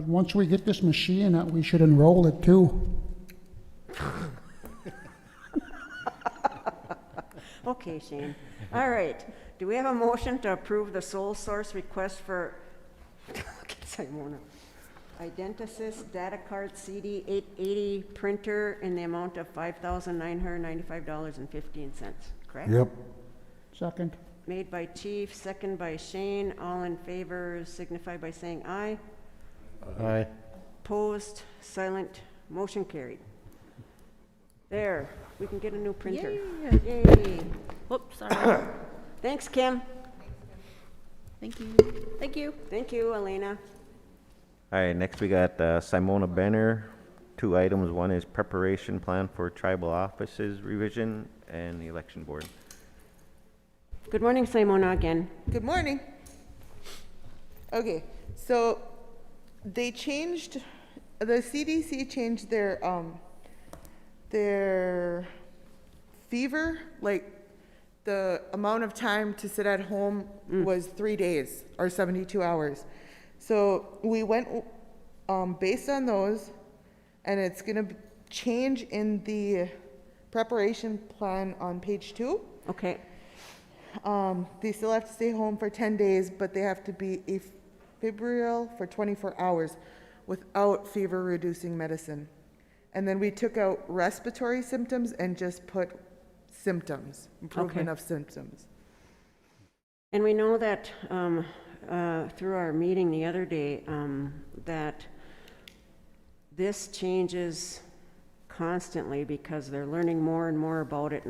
once we get this machine, we should enroll it too. Okay, Shane. All right. Do we have a motion to approve the sole source request for, look at Simona, Identisys Data Card CD 880 printer in the amount of $5,995.15, correct? Yep. Second. Made by Chief, second by Shane. All in favor signify by saying aye. Aye. Opposed, silent, motion carried. There, we can get a new printer. Yay. Whoops, sorry. Thanks, Kim. Thank you. Thank you. Thank you, Elena. All right, next we got Simona Benner. 2 items. One is preparation plan for tribal offices revision and the election board. Good morning, Simona, again. Good morning. Okay, so they changed, the CDC changed their fever, like the amount of time to sit at home was 3 days or 72 hours. So we went based on those, and it's gonna change in the preparation plan on page 2. Okay. They still have to stay home for 10 days, but they have to be febrile for 24 hours without fever-reducing medicine. And then we took out respiratory symptoms and just put symptoms, improvement of symptoms. And we know that through our meeting the other day, that this changes constantly because they're learning more and more about it,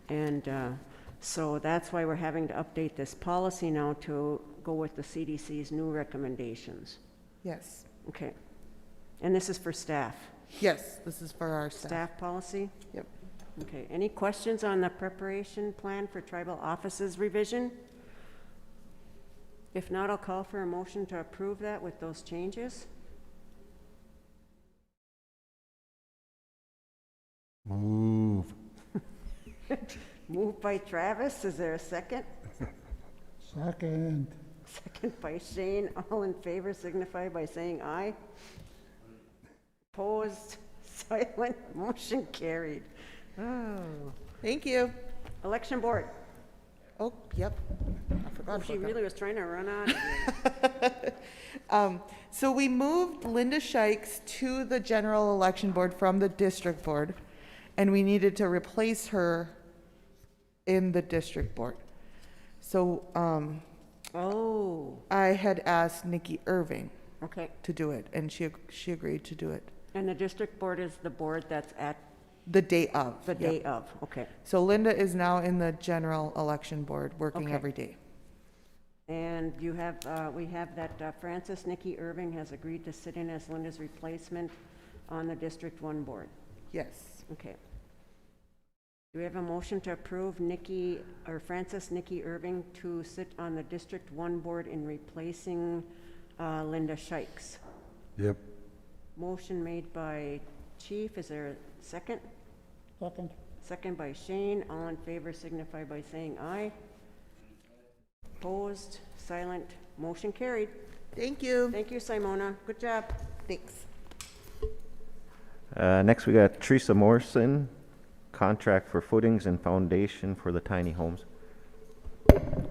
and so that's why we're having to update this policy now to go with the CDC's new recommendations. Yes. Okay. And this is for staff? Yes, this is for our staff. Staff policy? Yep. Okay. Any questions on the preparation plan for tribal offices revision? If not, I'll call for a motion to approve that with those changes. Move. Moved by Travis. Is there a second? Second. Second by Shane. All in favor signify by saying aye. Opposed? Silent? Motion carried. Oh. Thank you. Election board. Oh, yep. I forgot She about really was trying to run out of here. So we moved Linda Shykes to the general election board from the district board, and we needed to replace her in the district board. So I had asked Nikki Irving to do it, and she agreed to do it. And the district board is the board that's at the day of. The day of, okay. So Linda is now in the general election board, working Okay. every day. And you have, we have that Frances Nikki Irving has agreed to sit in as Linda's replacement on the District 1 board. Yes. Okay. Do we have a motion to approve Nikki, or Frances Nikki Irving to sit on the District 1 board in replacing Linda Shykes? Yep. Motion made by Chief. Is there a second? Second. Second by Shane. All in favor signify by saying aye. Opposed? Silent? Motion carried. Thank you. Thank you, Simona. Good job. Thanks. Next, we got Teresa Morrison, contract for footings and foundation for the tiny homes.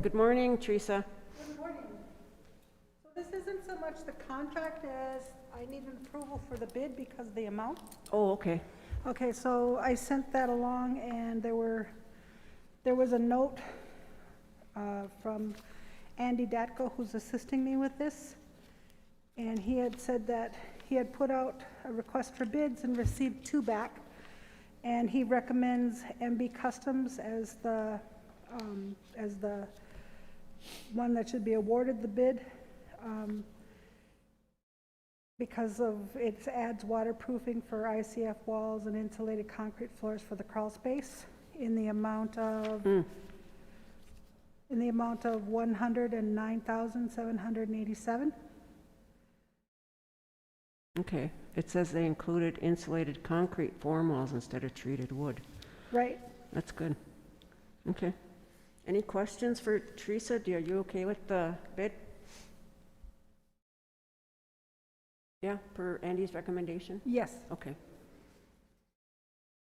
Good morning, Teresa. Good morning. So this isn't so much the contract as I need an approval for the bid because of the amount. Oh, okay. Okay, so I sent that along and there was a note from Andy Datko, who's assisting me with this. And he had said that he had put out a request for bids and received 2 back. And he recommends MB Customs as the one that should be awarded the bid because of it adds waterproofing for ICF walls and insulated concrete floors for the crawl space in the amount of $109,787. Okay. It says they included insulated concrete form walls instead of treated wood. Right. That's good. Okay. Any questions for Teresa? Are you okay with the bid? Yeah, per Andy's recommendation? Yes. Okay.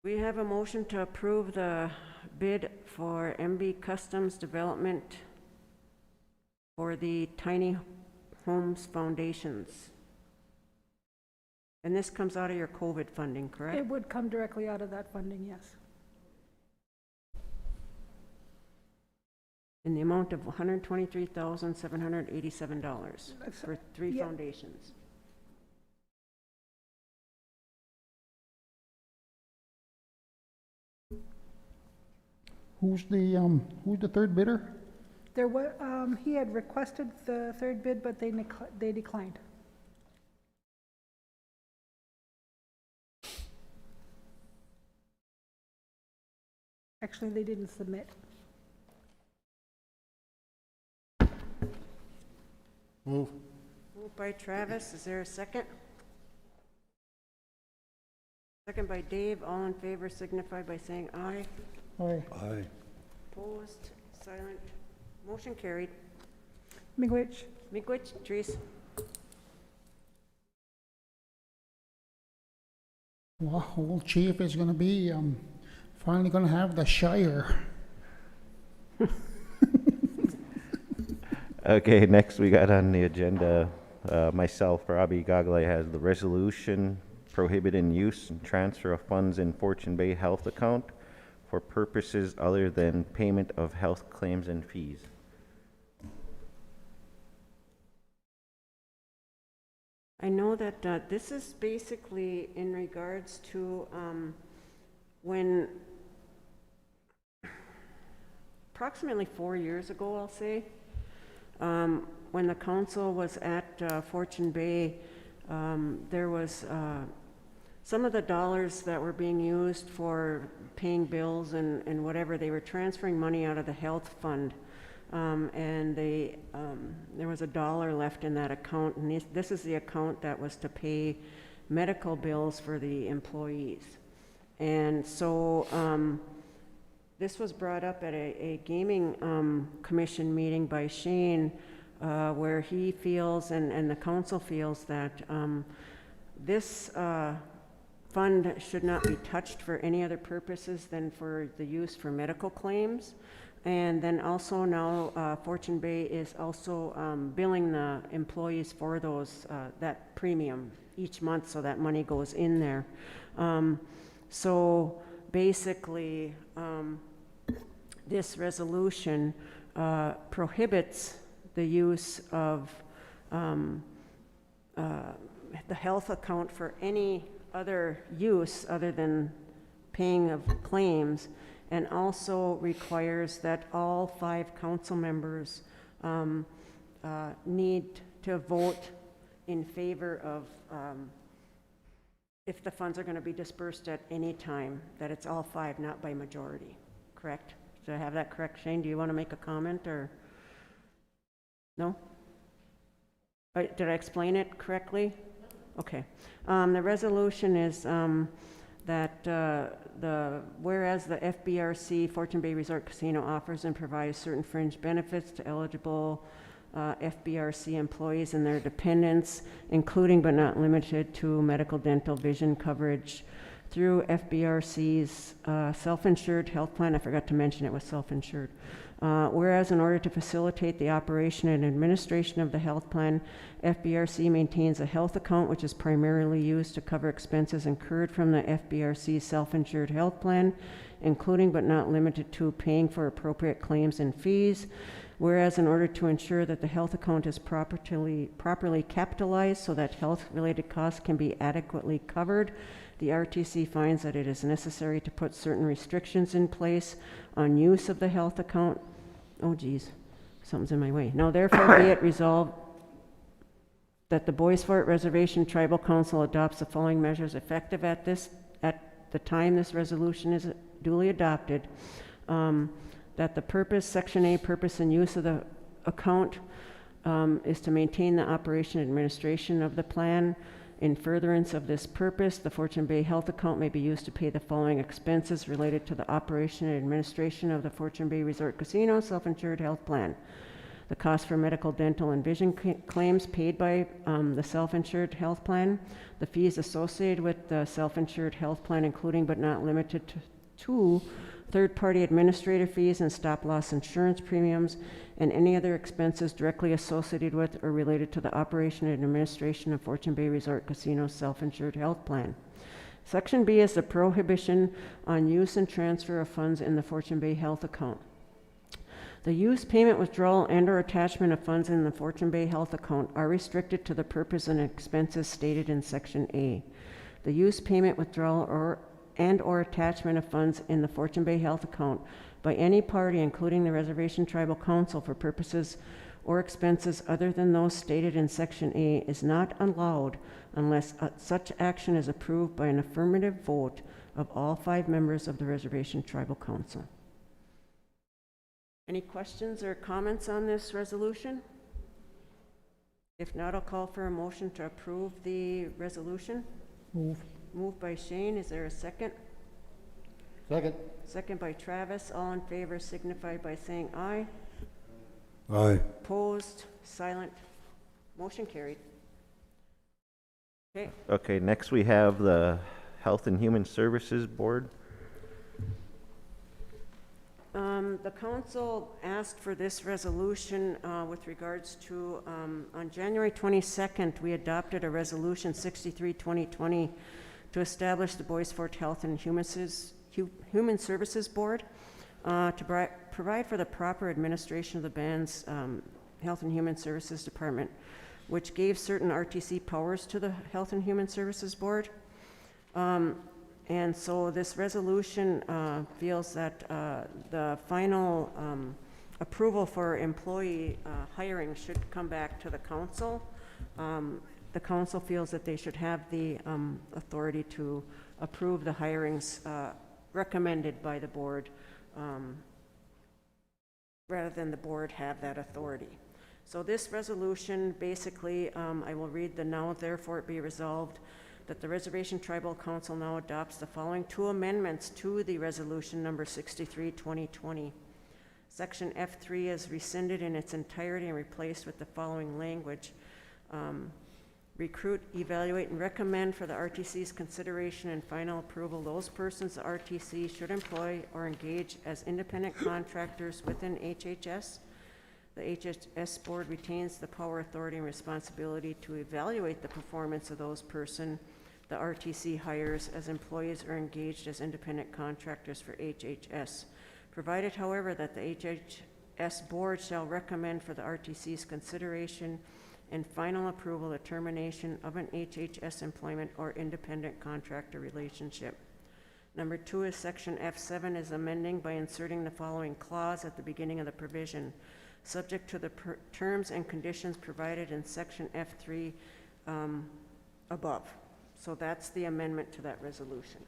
We have a motion to approve the bid for MB Customs Development for the tiny homes foundations. And this comes out of your COVID funding, correct? It would come directly out of that funding, yes. In the amount of $123,787 for 3 yeah. foundations. Who's the third bidder? There was, he had requested the 3rd bid, but they declined. Actually, they didn't submit. Move. Moved by Travis. Is there a second? Second by Dave. All in favor signify by saying aye. Aye. Aye. Opposed? Silent? Motion carried. Miigwech. Miigwech, Trees. Well, old chief is gonna be, finally gonna have the Shire. Okay, next we got on the agenda, myself, Robbie Gogley, has the resolution prohibiting use and transfer of funds in Fortune Bay Health account for purposes other than payment of health claims and fees. I know that this is basically in regards to when approximately 4 years ago, I'll say, when the council was at Fortune Bay, there was some of the dollars that were being used for paying bills and whatever, they were transferring money out of the health fund. And there was $1 left in that account, and this is the account that was to pay medical bills for the employees. And so this was brought up at a gaming commission meeting by Shane, where he feels and the council feels that this fund should not be touched for any other purposes than for the use for medical claims. And then also now Fortune Bay is also billing the employees for those that premium each month, so that money goes in there. So basically, this resolution prohibits the use of the health account for any other use other than paying of claims, and also requires that all 5 council members need to vote in favor of if the funds are going to be dispersed at any time, that it's all 5, not by majority. Correct? Did I have that correct, Shane? Do you want to make a comment, or no? Did I explain it correctly? Okay. The resolution is that whereas the FBRC Fortune Bay Resort Casino offers and provides certain fringe benefits to eligible FBRC employees and their dependents, including but not limited to medical, dental, vision coverage through FBRC's self-insured health plan. I forgot to mention it was self-insured. Whereas in order to facilitate the operation and administration of the health plan, FBRC maintains a health account which is primarily used to cover expenses incurred from the FBRC self-insured health plan, including but not limited to paying for appropriate claims and fees. Whereas in order to ensure that the health account is properly capitalized so that health-related costs can be adequately covered, the RTC finds that it is necessary to put certain restrictions in place on use of the health account. Oh geez, something's in my way. Now therefore be it resolved that the Bois Forte Reservation Tribal Council adopts the following measures effective at the time this resolution is duly adopted. That the purpose, Section A, purpose and use of the account is to maintain the operation and administration of the plan. In furtherance of this purpose, the Fortune Bay Health Account may be used to pay the following expenses related to the operation and administration of the Fortune Bay Resort Casino Self-Insured Health Plan. The cost for medical, dental, and vision claims paid by the self-insured health plan, the fees associated with the self-insured health plan, including but not limited to third-party administrative fees and stop-loss insurance premiums, and any other expenses directly associated with or related to the operation and administration of Fortune Bay Resort Casino Self-Insured Health Plan. Section B is the prohibition on use and transfer of funds in the Fortune Bay Health Account. The use, payment, withdrawal, and/or attachment of funds in the Fortune Bay Health Account are restricted to the purpose and expenses stated in Section A. The use, payment, withdrawal, or attachment of funds in the Fortune Bay Health Account by any party, including the Reservation Tribal Council, for purposes or expenses other than those stated in Section A is not allowed unless such action is approved by an affirmative vote of all 5 members of the Reservation Tribal Council. Any questions or comments on this resolution? If not, I'll call for a motion to approve the resolution. Move. Moved by Shane. Is there a second? Second. Second by Travis. All in favor signify by saying aye. Aye. Opposed? Silent? Motion carried. Okay. Okay, next we have the Health and Human Services Board. The council asked for this resolution with regards to, on January 22nd, we adopted a resolution 63-2020 to establish the Bois Forte Health and Human Services Board to provide for the proper administration of the band's Health and Human Services Department, which gave certain RTC powers to the Health and Human Services Board. And so this resolution feels that the final approval for employee hiring should come back to the council. The council feels that they should have the authority to approve the hirings recommended by the board rather than the board have that authority. So this resolution, basically, I will read the now therefore it be resolved that the Reservation Tribal Council now adopts the following 2 amendments to the resolution number 63-2020. Section F3 is rescinded in its entirety and replaced with the following language. Recruit, evaluate, and recommend for the RTC's consideration and final approval those persons the RTC should employ or engage as independent contractors within HHS. The HHS board retains the power, authority, and responsibility to evaluate the performance of those persons the RTC hires as employees or engaged as independent contractors for HHS. Provided, however, that the HHS board shall recommend for the RTC's consideration and final approval the termination of an HHS employment or independent contractor relationship. Number 2 is section F7 is amending by inserting the following clause at the beginning of the provision. Subject to the terms and conditions provided in section F3 above. So that's the amendment to that resolution,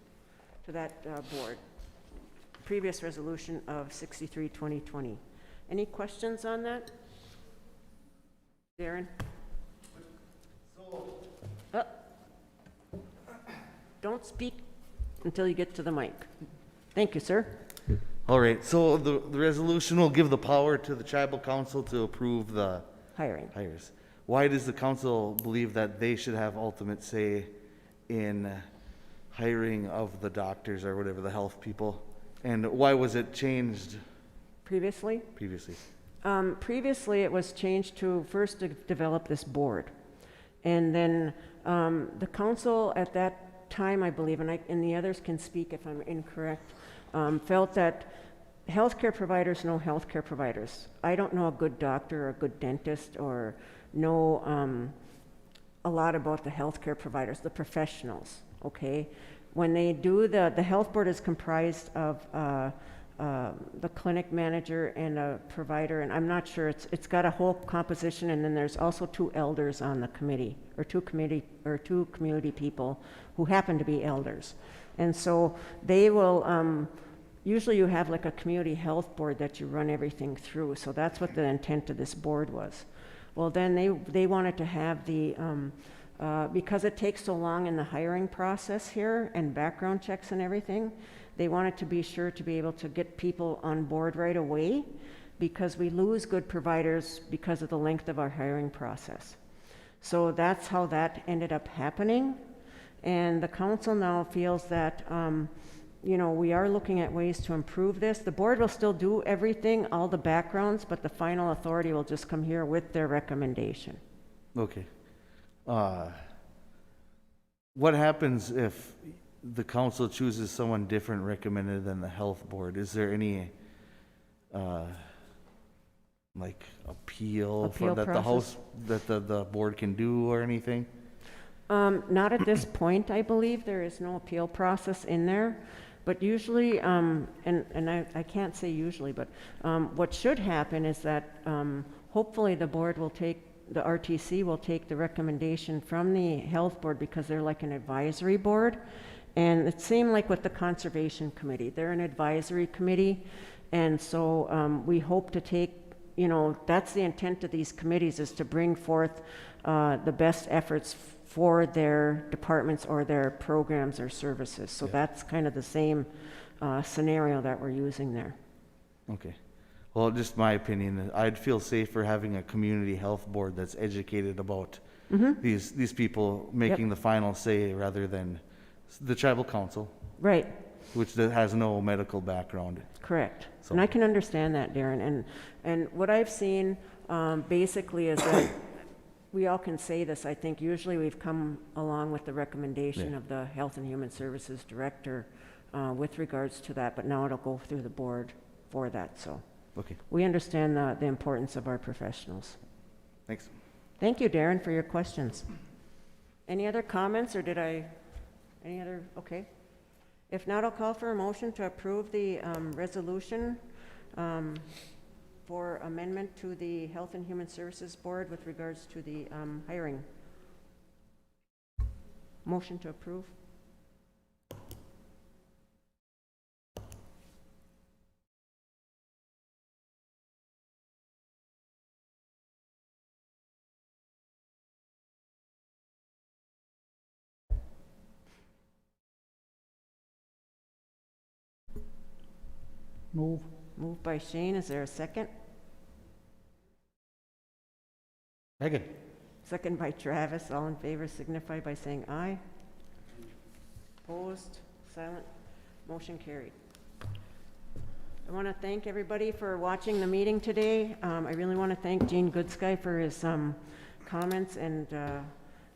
to that board. Previous resolution of 63-2020. Any questions on that? Darren? Don't speak until you get to the mic. Thank you, sir. All right, so the resolution will give the power to the tribal council to approve the hires. Why does the council believe that they should have ultimate say in hiring of the doctors or whatever, the health people? And why was it changed Previously? previously? Previously, it was changed to first to develop this board. And then the council at that time, I believe, and the others can speak if I'm incorrect, felt that healthcare providers know healthcare providers. I don't know a good doctor or a good dentist or know a lot about the healthcare providers, the professionals, okay? When they do the health board is comprised of the clinic manager and a provider, and I'm not sure, it's got a whole composition, and then there's also 2 elders on the committee, or 2 community people who happen to be elders. And so they will, usually you have like a community health board that you run everything through, so that's what the intent of this board was. Well, then they wanted to have the, because it takes so long in the hiring process here and background checks and everything, they wanted to be sure to be able to get people on board right away, because we lose good providers because of the length of our hiring process. So that's how that ended up happening. And the council now feels that, you know, we are looking at ways to improve this. The board will still do everything, all the backgrounds, but the final authority will just come here with their recommendation. Okay. What happens if the council chooses someone different recommended than the health board? Is there any like appeal that the house, that the board can do or anything? Not at this point, I believe. There is no appeal process in there. But usually, and I can't say usually, but what should happen is that hopefully the board will take, the RTC will take the recommendation from the health board, because they're like an advisory board. And it seemed like with the Conservation Committee, they're an advisory committee. And so we hope to take, you know, that's the intent of these committees, is to bring forth the best efforts for their departments or their programs or services. So that's kind of the same scenario that we're using there. Okay. Well, just my opinion, I'd feel safer having a community health board that's educated about these people making the final say, rather than the tribal council. Right. Which has no medical background. Correct. So. And I can understand that, Darren. And what I've seen basically is that we all can say this, I think. Usually we've come along with the recommendation of the Health and Human Services Director with regards to that, but now it'll go through the board for that. So we understand the importance of our professionals. Thanks. Thank you, Darren, for your questions. Any other comments, or did I, any other, okay. If not, I'll call for a motion to approve the resolution for amendment to the Health and Human Services Board with regards to the hiring. Motion to approve. Move. Moved by Shane. Is there a second? Second. Second by Travis. All in favor signify by saying aye. Opposed? Silent? Motion carried. I want to thank everybody for watching the meeting today. I really want to thank Gene Goodsky for his comments and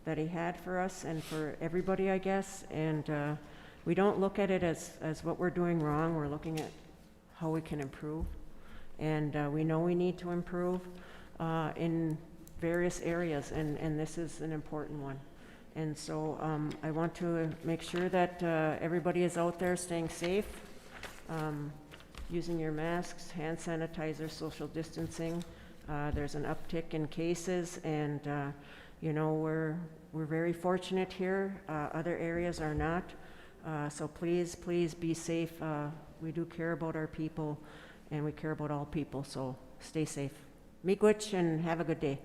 that he had for us and for everybody, I guess. And we don't look at it as what we're doing wrong. We're looking at how we can improve. And we know we need to improve in various areas, and this is an important one. And so I want to make sure that everybody is out there staying safe, using your masks, hand sanitizer, social distancing. There's an uptick in cases, and you know, we're very fortunate here. Other areas are not. So please be safe. We do care about our people, and we care about all people, so stay safe. Miigwech, and have a good day.